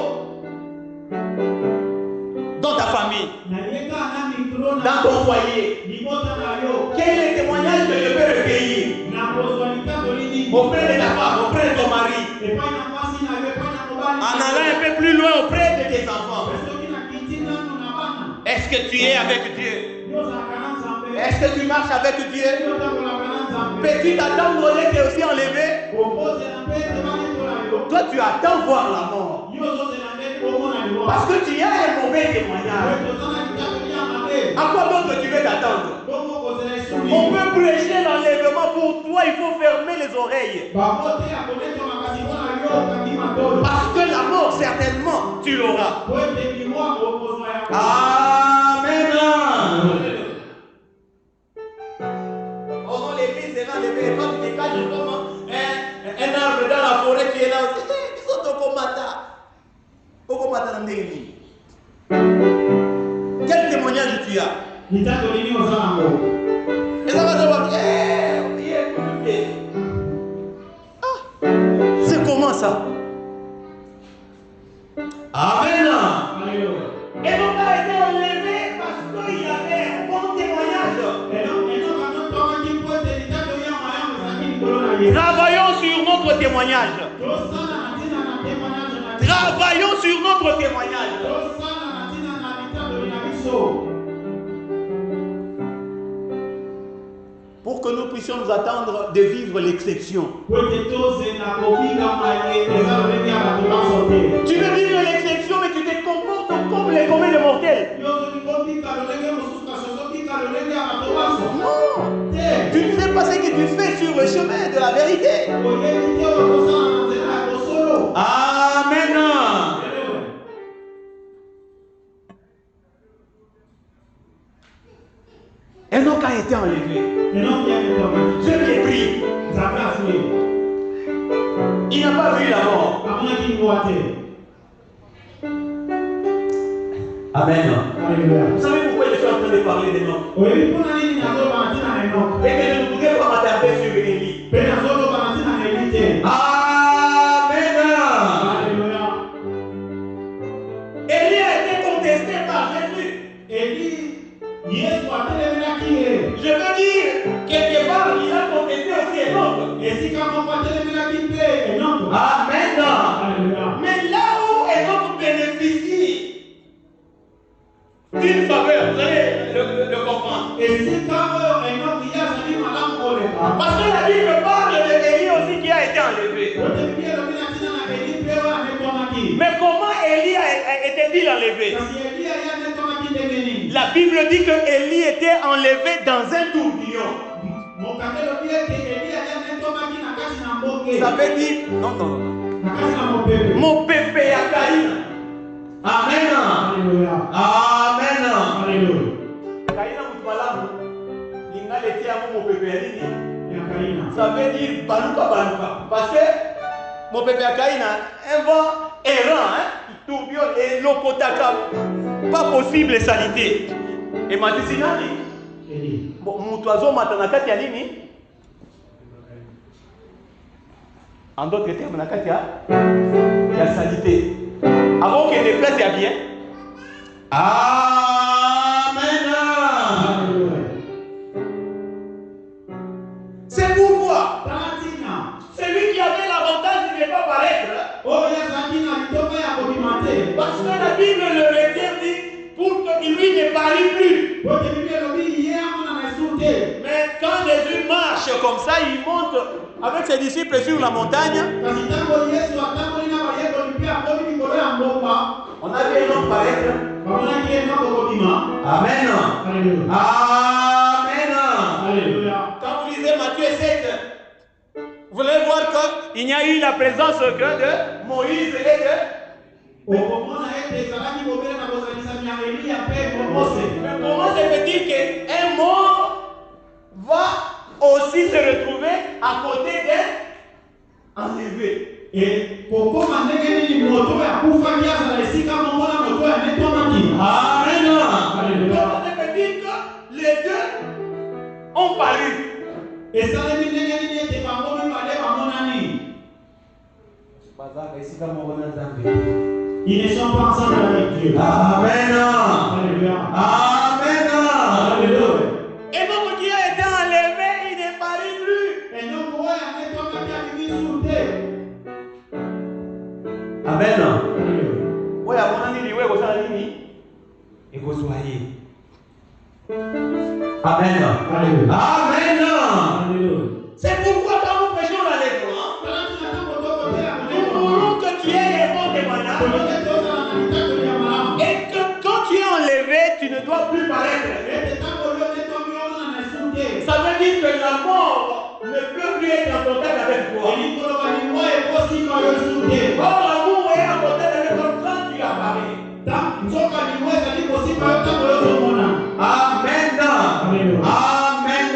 dans ta famille, dans ton foyer. Quel est le témoignage que je peux recueillir auprès de ta femme, auprès de ton mari, en allant un peu plus loin auprès de tes enfants? Est-ce que tu es avec Dieu? Est-ce que tu marches avec Dieu? Peux-tu t'attendre d'être aussi enlevé? Toi, tu attends voir la mort. Parce que tu as un mauvais témoignage. À quoi d'autre tu veux t'attendre? On peut prêcher l'enlèvement pour toi, il faut fermer les oreilles. Parce que la mort, certainement, tu l'auras. Amen. Oh, l'église est là, les femmes qui cachent comme un arbre dans la forêt qui est là aussi. Ils sont au combattant. Au combattant dans l'église. Quel témoignage tu as? Et ça va te voir. C'est comment ça? Amen. Et donc a été enlevé parce qu'il y avait un bon témoignage. Travaillons sur notre témoignage. Travaillons sur notre témoignage. Pour que nous puissions nous attendre de vivre l'exception. Tu veux vivre l'exception, mais tu te comportes comme les mortels. Non. Tu ne sais pas ce que tu fais sur le chemin de la vérité. Amen. Enoch a été enlevé. Enoch vient de tomber. Dieu qui est pris. Nzambe azwi. Il n'a pas vu la mort. Amonaki mboka te. Amen. Alléluia. Vous savez pourquoi je suis en train de parler d'Enoch? Oyebi mpona nini nazoloba ntina na Enoch? Et que je ne voudrais pas m'attarder sur Élie. Mpe nazoloba ntina na Eli te. Amen. Alléluia. Élie a été contesté par Jésus. Eli Yesu atelemelaki ye. Je veux dire, quelque part, il a contesté aussi Enoch. Esika moko atelemelaki mpe Enoch. Amen. Alléluia. Mais là où Enoch bénéficie d'une faveur, vous allez le comprendre. Esika oyo Enoch ye azali malamu koleka. Parce que la Bible parle de Élie aussi qui a été enlevé. Ote Biblia elobi na ntina na Eli mpe oyo anetomaki. Mais comment Élie était-il enlevé? Kasi Eli aye anetomaki ndenge nini? La Bible dit que Élie était enlevé dans un tourbillon. Mokande elobi ete Eli aye anetomaki na kati na mboke. Ça veut dire, non. Na kati na mopepe. Mopepe ya Kaina. Amen. Alléluia. Amen. Alléluia. Kaina mutu malamu. Linga letia yango mopepe ya nini? Ya Kaina. Ça veut dire baluka. Parce que mopepe ya Kaina, un vent errant, il tourbillonne et lokotaka. Pas possible salité. Et matisi nani? Eli. Mutu azomata na kati ya nini? En d'autres termes, na kati ya salité. Avant que les places y bien. Amen. Alléluia. C'est pourquoi Talatina. celui qui avait l'avantage de ne pas paraître, Oyo azalaki na litoka ya kobima te. parce que la Bible le retient dit pour qu'il lui ne parle plus. Ote Biblia elobi ye amona na esu te. Mais quand Jésus marche comme ça, il monte avec ses disciples sur la montagne. Kasi ntango Yesu atamboli na bayekoli mpe akomi likolo ya mboka. On a vu un homme paraître. Bamonaki ye noko kobima. Amen. Alléluia. Amen. Alléluia. Quand vous lisez Matthieu 7, vous allez voir qu'il n'y a eu la présence que de Moïse et de... Okomona ete ezalaki kobela na bozalisami ya Eliya mpe Mose. Mais comment se fait-il qu'un mort va aussi se retrouver à côté d'un enlevé? E kokoma ndenge nini moto oyo akufaki azala esika moko na moto oyo anetomaki. Amen. Alléluia. Comment se fait-il que les deux ont paru? Esalemi ndenge nini ete bango mibale bamonani. Ils ne sont pas ensemble avec Dieu. Amen. Alléluia. Amen. Alléluia. Et donc qui a été enlevé, il n'est pas plus. Et donc, ouais, anetomaki abimi sute. Amen. Alléluia. Oui, à mon ami, oui, vous allez dire, et vous soyez. Amen. Alléluia. Amen. Alléluia. C'est pourquoi quand nous prêchons dans les courants, nous voulons que tu aies les bons témoignages et que quand tu es enlevé, tu ne dois plus paraître. Ça veut dire que la mort ne peut plus être en contact avec toi. Or, l'amour est en contact avec toi quand tu apparais. Amen. Amen.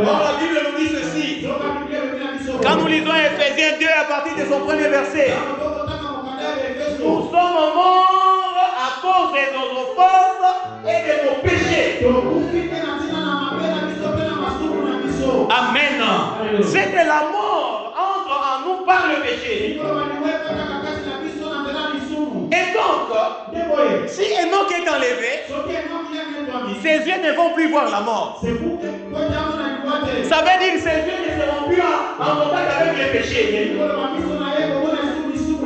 Or, la Bible nous dit ceci. Quand nous lisons Ephésiens 2 à partir de son premier verset, nous sommes morts à cause de nos offenses et de nos péchés. Amen. C'est que la mort entre en nous par le péché. Et donc, si Enoch est enlevé, ses yeux ne vont plus voir la mort. Ça veut dire que ses yeux ne seront plus en contact avec les péchés.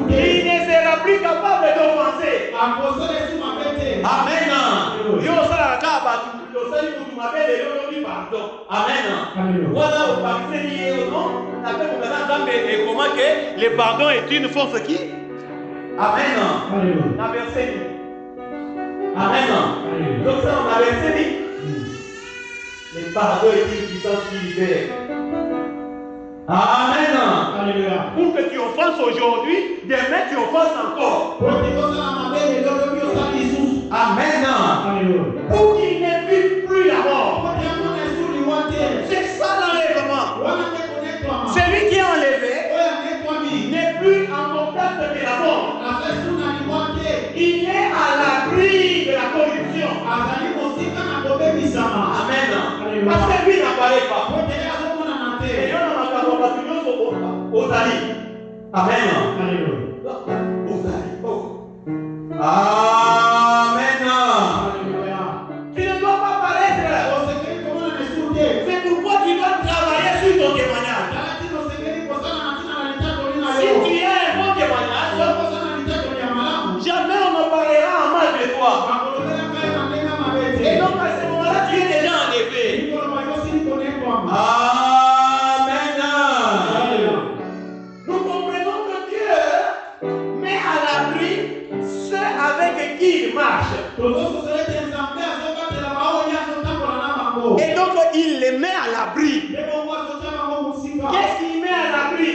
Il ne sera plus capable d'offenser. Amen. Amen. Voilà au parti et comment que le pardon est une force qui? Amen. La verset dit. Amen. Donc ça on a verset dit. Le pardon est une puissance qui libère. Amen. Alléluia. Pour que tu offenses aujourd'hui, demain tu offenses encore. Amen. Pour qu'il n'évite plus la mort. Amen. Parce que lui n'apparaît pas. Et il y a un Amen. Amen. Tu ne dois pas paraître. C'est pourquoi tu dois travailler sur ton témoignage. Si tu as un bon témoignage, jamais on ne parlera en mal de toi. Et donc à ce moment-là, tu es déjà enlevé. Amen. Nous comprenons que Dieu met à l'abri ceux avec qui il marche. Et donc il les met à l'abri. Qu'est-ce qu'il met à l'abri?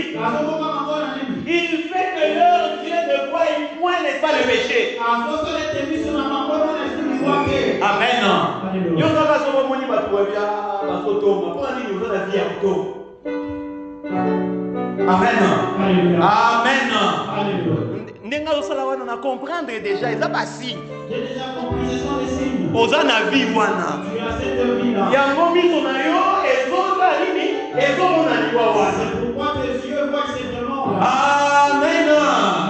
Il fait que leurs yeux ne voient point, n'est-ce pas, le péché. Amen. Amen. Amen. Nenga osala wana na comprendre déjà, ils ont pas signe. J'ai déjà compris, ce sont des signes. Oza na vie wana. Tu as cette vie-là. Yango miso na yo ezonga nini? Ezomona liwa wana. C'est pourquoi tes yeux voient ces vraiment là. Amen.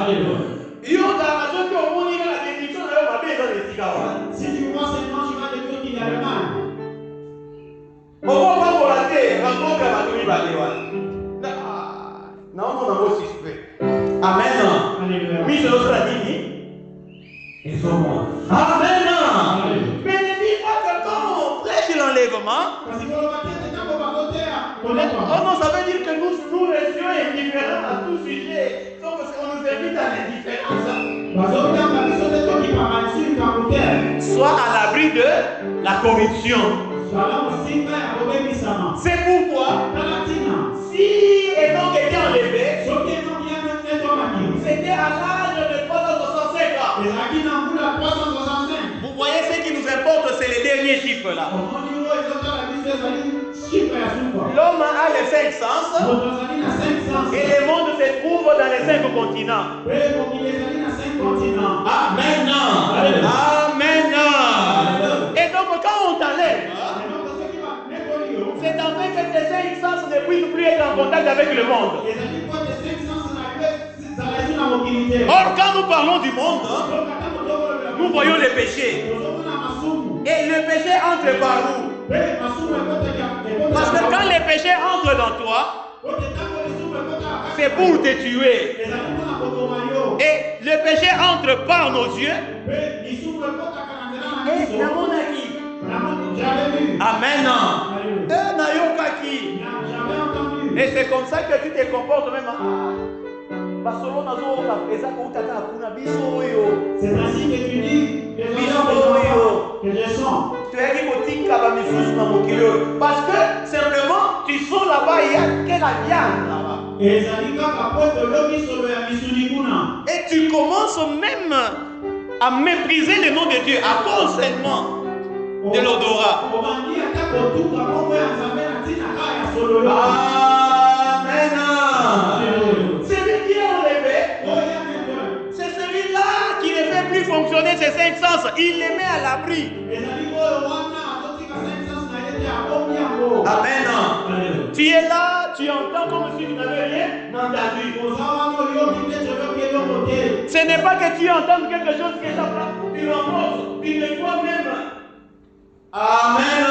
Alléluia. Yo da soki omoni la bénédiction na yo mabe eza esika wana. Si tu vois seulement, tu vas te dire qu'il y a le mal. Okokambola te bakoka bato mibale wana. Naomona ngo suspect. Amen. Alléluia. Miso osala nini? Ezomona. Amen. Mais ne dis pas que quand on prêche l'enlèvement, Parce que le matin, c'est quand on va voter à oh non, ça veut dire que nous restions indifférents à tout sujet. Donc on nous invite à l'indifférence. Sois à l'abri de la corruption. C'est pourquoi, si Enoch était enlevé, c'était à l'âge de 365 ans. Vous voyez, ce qui nous importe, c'est les derniers chiffres là. L'homme a les 5 sens et le monde se trouve dans les 5 continents. Amen. Amen. Et donc quand on t'enlève, c'est en fait que tes 5 sens ne puissent plus être en contact avec le monde. Or quand nous parlons du monde, nous voyons les péchés. Et le péché entre par où? Parce que quand les péchés entrent dans toi, c'est pour te tuer. Et le péché entre par nos yeux. Et dans mon acquis. Amen. Et c'est comme ça que tu te comportes même. C'est ainsi que tu dis que je sens. Parce que simplement tu sens là-bas, il y a que la viande là-bas. Et tu commences même à mépriser le nom de Dieu à cause seulement de l'odorat. Amen. Celui qui est enlevé, c'est celui-là qui ne fait plus fonctionner ses 5 sens. Il les met à l'abri. Amen. Tu es là, tu entends comme si tu n'avais rien entendu. Ce n'est pas que tu entends quelque chose qui s'apprend, tu rencontres, tu le vois même. Amen.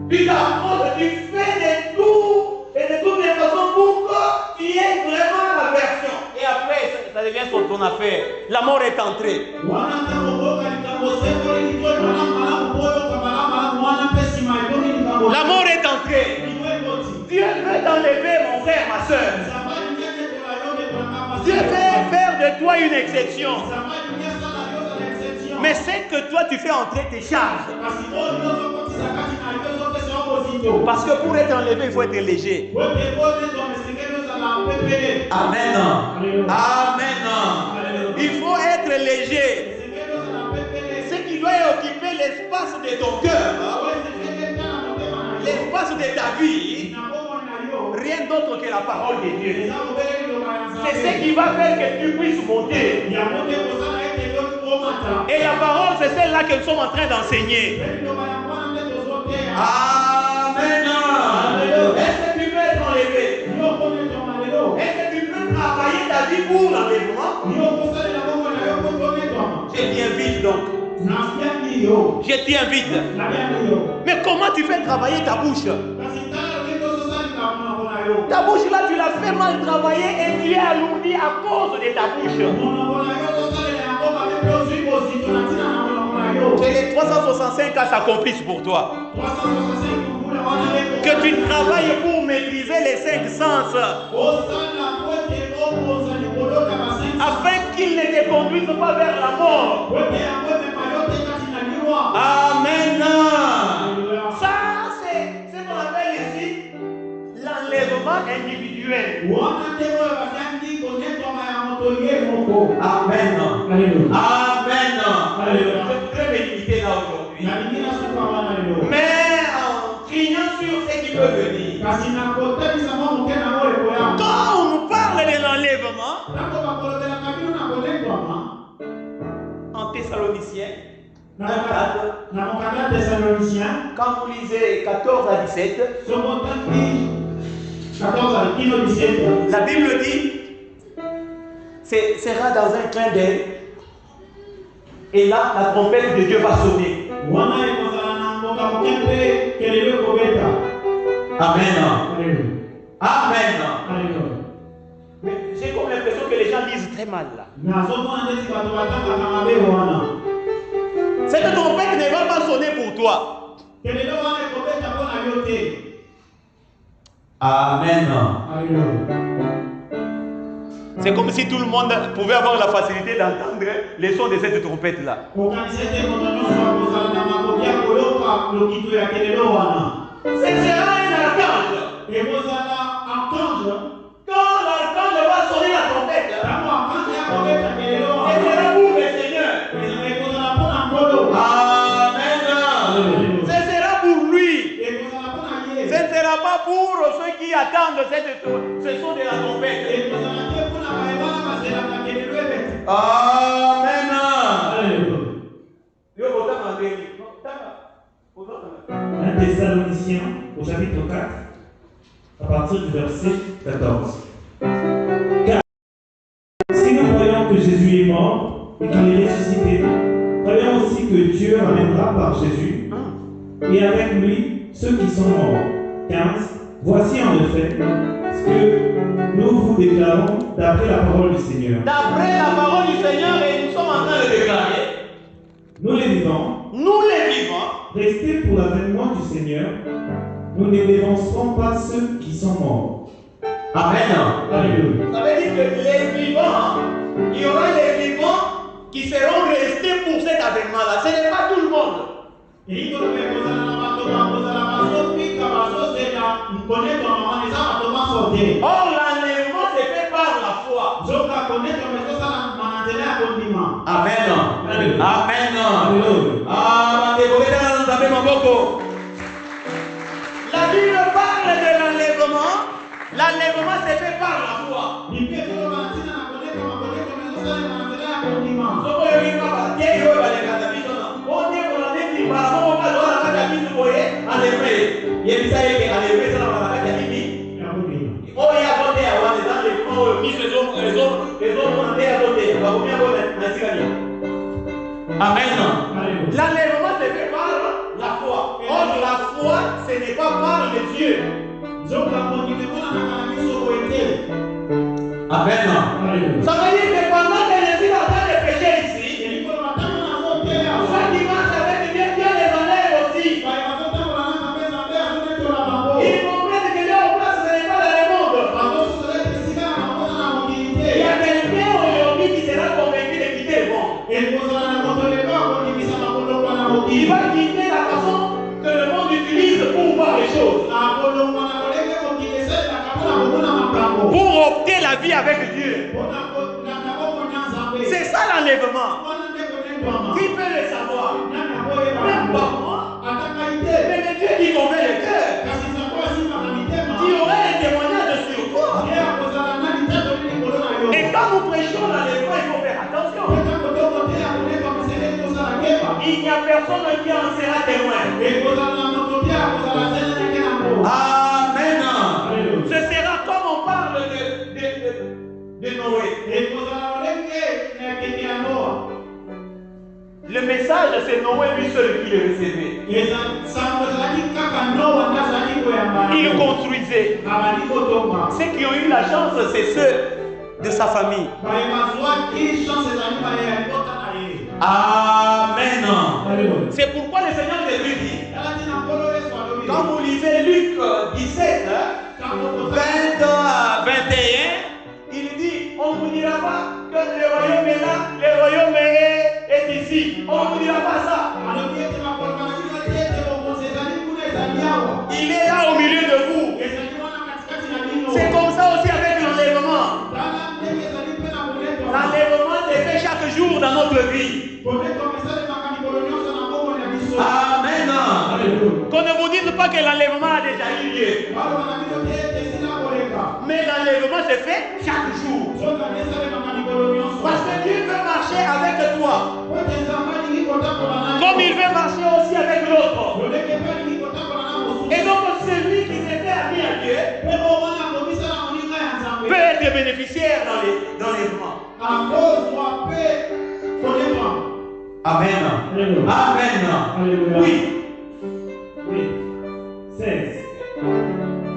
Tu t'approches, tu fais de tout et de toutes les façons pour que tu aies vraiment la version. Et après, ça devient ton affaire. La mort est entrée. La mort est entrée. Dieu veut t'enlever, mon frère, ma soeur. Dieu veut faire de toi une exception. Mais c'est que toi tu fais entrer tes charges. Parce que pour être enlevé, il faut être léger. Amen. Amen. Il faut être léger. Ce qui doit occuper l'espace de ton cœur, l'espace de ta vie, rien d'autre que la parole de Dieu. C'est ce qui va faire que tu puisses monter. Et la parole, c'est celle-là que nous sommes en train d'enseigner. Amen. Est-ce que tu peux être enlevé? Est-ce que tu peux travailler ta vie pour l'enlèvement? Je tiens vite donc. Je tiens vite. Mais comment tu fais travailler ta bouche? Ta bouche là, tu l'as fait mal travailler et tu es alourdi à cause de ta bouche. Que les 365 cas s'accomplissent pour toi. Que tu travailles pour maîtriser les 5 sens. Afin qu'ils ne te conduisent pas vers la mort. Amen. Ça, c'est ce qu'on appelle ici l'enlèvement individuel. Amen. Amen. Je voudrais me limiter là aujourd'hui. Mais en criant sur ce qui peut venir. Quand on nous parle de l'enlèvement, en Thessaloniciens, quand vous lisez 14 à 17, la Bible dit, sera dans un clin d'œil, et là la trompette de Dieu va sonner. Amen. Amen. Mais j'ai comme l'impression que les gens lisent très mal là. Cette trompette ne va pas sonner pour toi. Amen. C'est comme si tout le monde pouvait avoir la facilité d'entendre les sons de cette trompette là. Ce sera un archange. Quand l'archange va sonner la trompette, ce sera pour le Seigneur. Amen. Ce sera pour lui. Ce ne sera pas pour ceux qui attendent ce son de la trompette. Amen. 1 Thessaloniciens au chapitre 4, à partir du verset 14. Car si nous croyons que Jésus est mort et qu'il est ressuscité, croyons aussi que Dieu ramènera par Jésus et avec lui ceux qui sont morts. 15. Voici en effet ce que nous vous déclarons d'après la parole du Seigneur. D'après la parole du Seigneur, et nous sommes en train de déclarer. Nous les vivants. Nous les vivants. Restez pour l'avènement du Seigneur. Nous ne dévancerons pas ceux qui sont morts. Amen. Alléluia. Ça veut dire que les vivants, il y aura les vivants qui seront restés pour cet avènement-là. Ce n'est pas tout le monde. Or, l'enlèvement se fait par la foi. Amen. Amen. La Bible parle de l'enlèvement. L'enlèvement se fait par la foi. Amen. L'enlèvement se fait par la foi. Or, la foi, ce n'est pas par les yeux. Amen. Ça veut dire que pendant que je suis en train de prêcher ici, chaque dimanche avec Dieu les enlève aussi. Ils comprennent que leur place ce n'est pas dans le monde. Il y a quelqu'un aujourd'hui qui sera convaincu de quitter le monde. Il va quitter la façon que le monde utilise pour voir les choses. Pour opter la vie avec Dieu. C'est ça l'enlèvement. Qui peut le savoir? Même pas moi. Mais le Dieu qui convainc le cœur. Qui aurait un témoignage sur toi. Et quand nous prêchons l'enlèvement, il faut faire attention. il n'y a personne qui en sera témoin. Amen. Ce sera comme on parle de Noé. Le message, c'est Noé lui seul qui le recevait. Il construisait. Ceux qui ont eu la chance, c'est ceux de sa famille. Amen. C'est pourquoi le Seigneur Jésus dit, quand vous lisez Luc 17, 20 à 21, il dit, on ne vous dira pas que le royaume est là, le royaume est ici. On ne vous dira pas ça. Il est là au milieu de vous. C'est comme ça aussi avec l'enlèvement. L'enlèvement est fait chaque jour dans notre vie. Amen. Qu'on ne vous dise pas que l'enlèvement a déjà eu lieu. Mais l'enlèvement se fait chaque jour. Parce que Dieu veut marcher avec toi. Comme il veut marcher aussi avec l'autre. Et donc celui qui s'est fait ami à Dieu peut être bénéficiaire dans l'enlèvement. Amen. Amen. Oui. 16.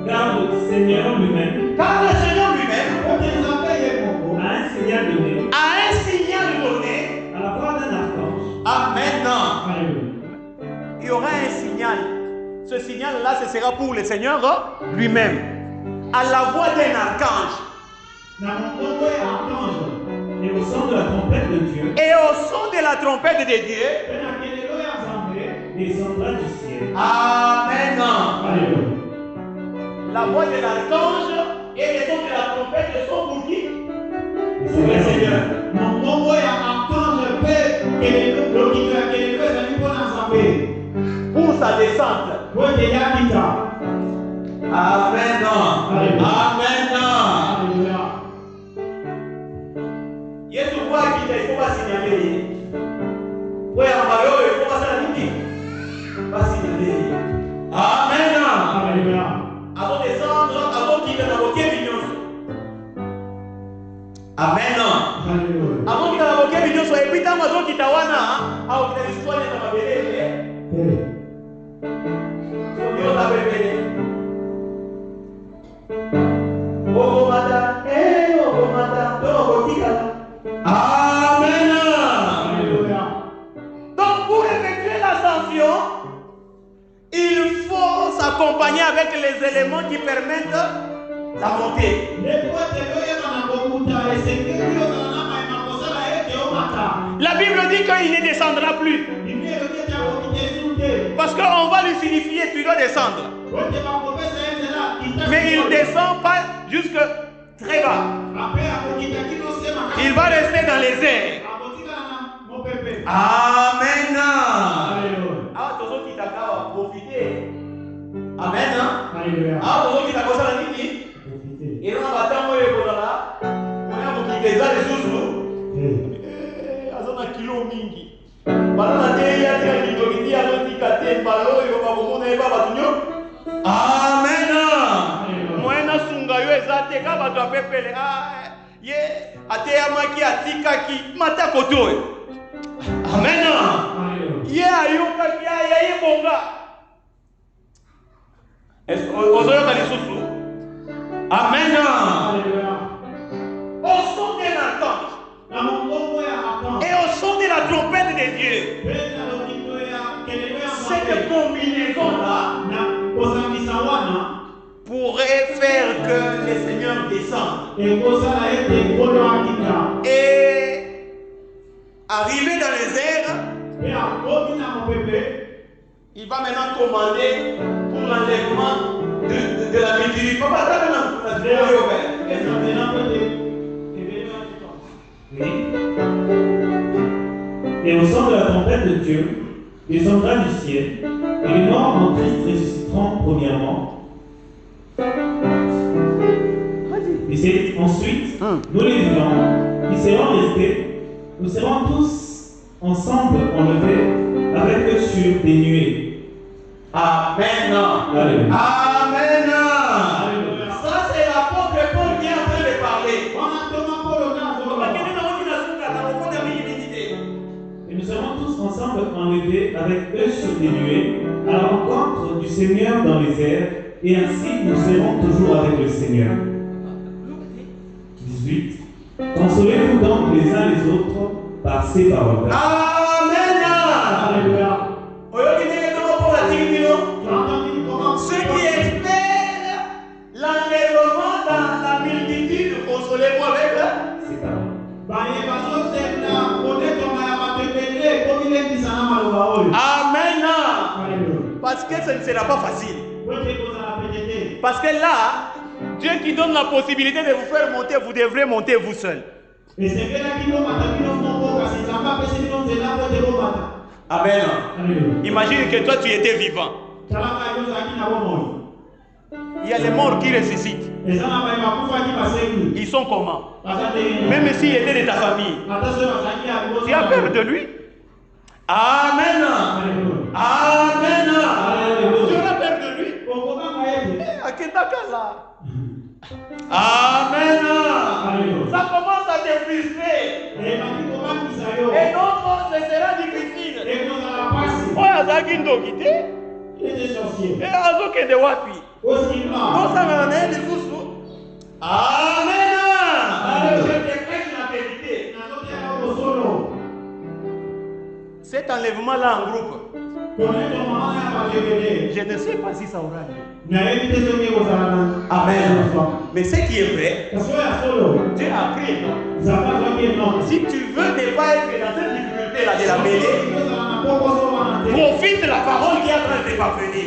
Car le Seigneur lui-même a un signal donné à la voix d'un archange. Amen. Alléluia. Il y aura un signal. Ce signal-là, ce sera pour le Seigneur lui-même. À la voix d'un archange. Et au son de la trompette de Dieu. Et au son de la trompette de Dieu. Descendra du ciel. Amen. Alléluia. La voix de l'archange et le son de la trompette sont pour qui? Pour le Seigneur. Pour sa descente. Amen. Amen. Yesu kwa kita il faut pas signaler. Ouais, en malheur, il faut pas signaler. Pas signaler. Amen. Alléluia. Avant de descendre, avant qu'il ait invoqué Vignon. Amen. Alléluia. Avant qu'il ait invoqué Vignon, et puis tant que tu tawana, alors qu'il ait l'histoire de ta bébé. Dieu t'a bébé. Oh mata, oh mata, oh mata. Amen. Alléluia. Donc pour effectuer l'ascension, il faut s'accompagner avec les éléments qui permettent la montée. La Bible dit qu'il ne descendra plus. Parce qu'on va lui signifier tu dois descendre. Mais il ne descend pas jusque très bas. Il va rester dans les airs. Amen. Ah, tous ceux qui t'ont profité. Amen. Ah, tous ceux qui t'ont profité. Et on va t'envoyer pour là. On a profité ça les sous. Azona kilo mingi. Balona te ya te ndokitia lotikate mbalo yo babomona eba batunyo. Amen. Moena sunga yo ezate ka bato apepele. Ah, ye ateya maki atikaki mata kotoe. Amen. Ye ayoka ki aya ye bonga. Est-ce ozoyoka lisusu? Amen. Au son de l'archange et au son de la trompette de Dieu, cette combinaison-là pourrait faire que le Seigneur descende et arriver dans les airs. Il va maintenant commander pour l'enlèvement de la méduse. Papa, t'as Et au son de la trompette de Dieu, descendra du ciel, et les morts en Christ ressusciteront premièrement. Et c'est ensuite, nous les vivants, qui serons restés, nous serons tous ensemble enlevés avec eux sur des nuées. Amen. Alléluia. Amen. Alléluia. Ça, c'est l'apôtre Paul qui est en train de parler. Et nous serons tous ensemble enlevés avec eux sur des nuées à la rencontre du Seigneur dans les airs, et ainsi nous serons toujours avec le Seigneur. 18. Consolez-vous donc les uns les autres par ces paroles. Amen. Alléluia. Ceux qui espèrent l'enlèvement dans la multitude, consolez-moi avec eux. Ces paroles. Amen. Alléluia. Parce que ce ne sera pas facile. Parce que là, Dieu qui donne la possibilité de vous faire monter, vous devrez monter vous seul. Amen. Imagine que toi tu étais vivant. Il y a les morts qui ressuscitent. Ils sont comment? Même s'il était de ta famille, tu as peur de lui? Amen. Amen. Tu auras peur de lui? Amen. Ça commence à te frustrer. Et d'autres, ce sera difficile. Oh, Azaki Ndokite. Et Azoke de Wapi. Amen. Je te prêche la vérité. Cet enlèvement-là en groupe, je ne sais pas si ça aura lieu. Amen. Mais ce qui est vrai, Dieu a pris un nom. Si tu veux ne pas être dans cette difficulté-là de la mêlée, profite de la parole qui est en train de parvenir.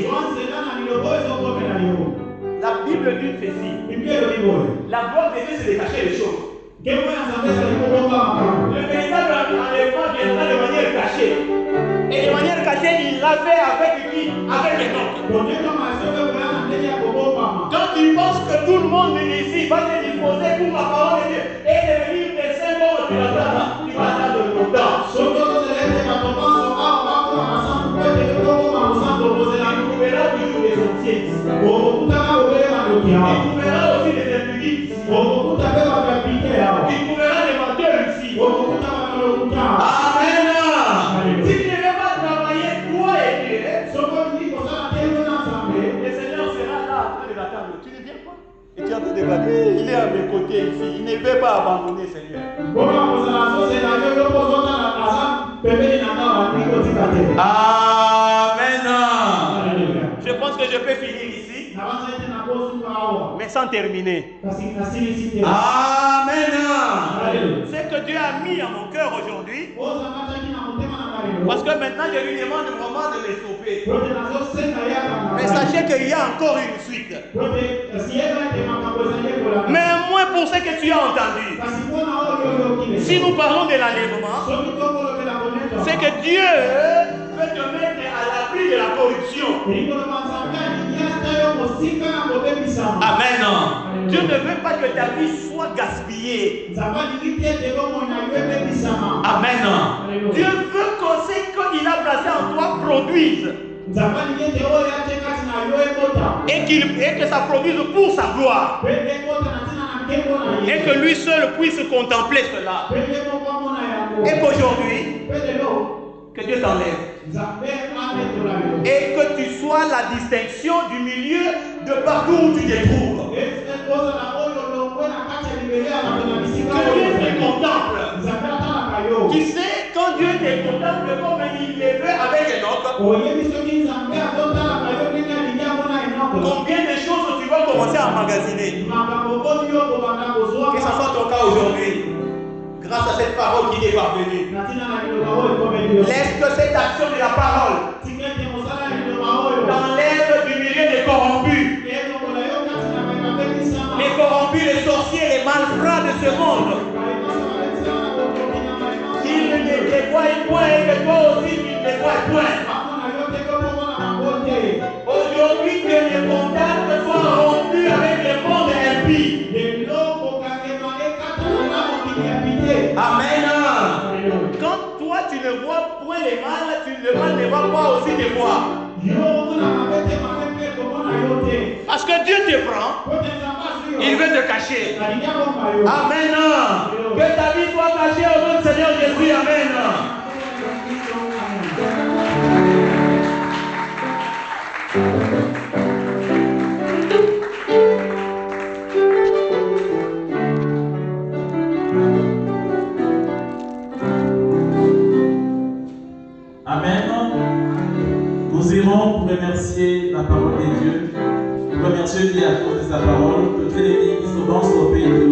La Bible dit ceci. La gloire de Dieu, c'est de cacher les choses. Le véritable enlèvement viendra de manière cachée. Et de manière cachée, il l'a fait avec qui? Avec Enoch. Quand tu penses que tout le monde ici va te disposer pour la parole de Dieu et devenir des saints comme tu vas attendre longtemps. Tu trouveras toujours des sentiers. Tu trouveras aussi des impudiques. Tu trouveras des menteurs ici. Amen. Si tu ne veux pas travailler, toi et Dieu, le Seigneur sera là en train de l'attendre. Tu ne viens pas. Et tu es en train de regarder, il est à mes côtés ici. Il ne veut pas abandonner, Seigneur. Amen. Je pense que je peux finir ici, mais sans terminer. Amen. C'est que Dieu a mis à mon cœur aujourd'hui. Parce que maintenant je lui demande vraiment de me sauver. Mais sachez qu'il y a encore une suite. Mais moins pour ce que tu as entendu. Si nous parlons de l'enlèvement, c'est que Dieu veut te mettre à l'abri de la corruption. Amen. Dieu ne veut pas que ta vie soit gaspillée. Amen. Dieu veut que ce qu'il a placé en toi produise. Et que ça produise pour sa gloire. Et que lui seul puisse contempler cela. Et qu'aujourd'hui, que Dieu t'enlève. Et que tu sois la distinction du milieu de partout où tu te trouves. Que Dieu te contemple. Tu sais, quand Dieu te contemple comme il le fait avec Enoch, combien de choses tu vas commencer à emmagasiner. Que ce soit ton cas aujourd'hui. Grâce à cette parole qui est parvenue. Laisse que cette action de la parole t'enlève du milieu des corrompus. Les corrompus, les sorciers, les malfrats de ce monde. Qu'ils ne te voient point et que toi aussi tu ne te vois point. Aujourd'hui que les contacts soient rompus avec le monde impie. Amen. Quand toi tu ne vois point le mal, le mal ne va pas aussi te voir. Parce que Dieu te prend, il veut te cacher. Amen. Que ta vie soit cachée au nom du Seigneur Jésus. Amen. Amen. Nous irons pour remercier la parole de Dieu. Nous remercions Dieu à cause de sa parole, que Dieu les bénisse au nom de son pays.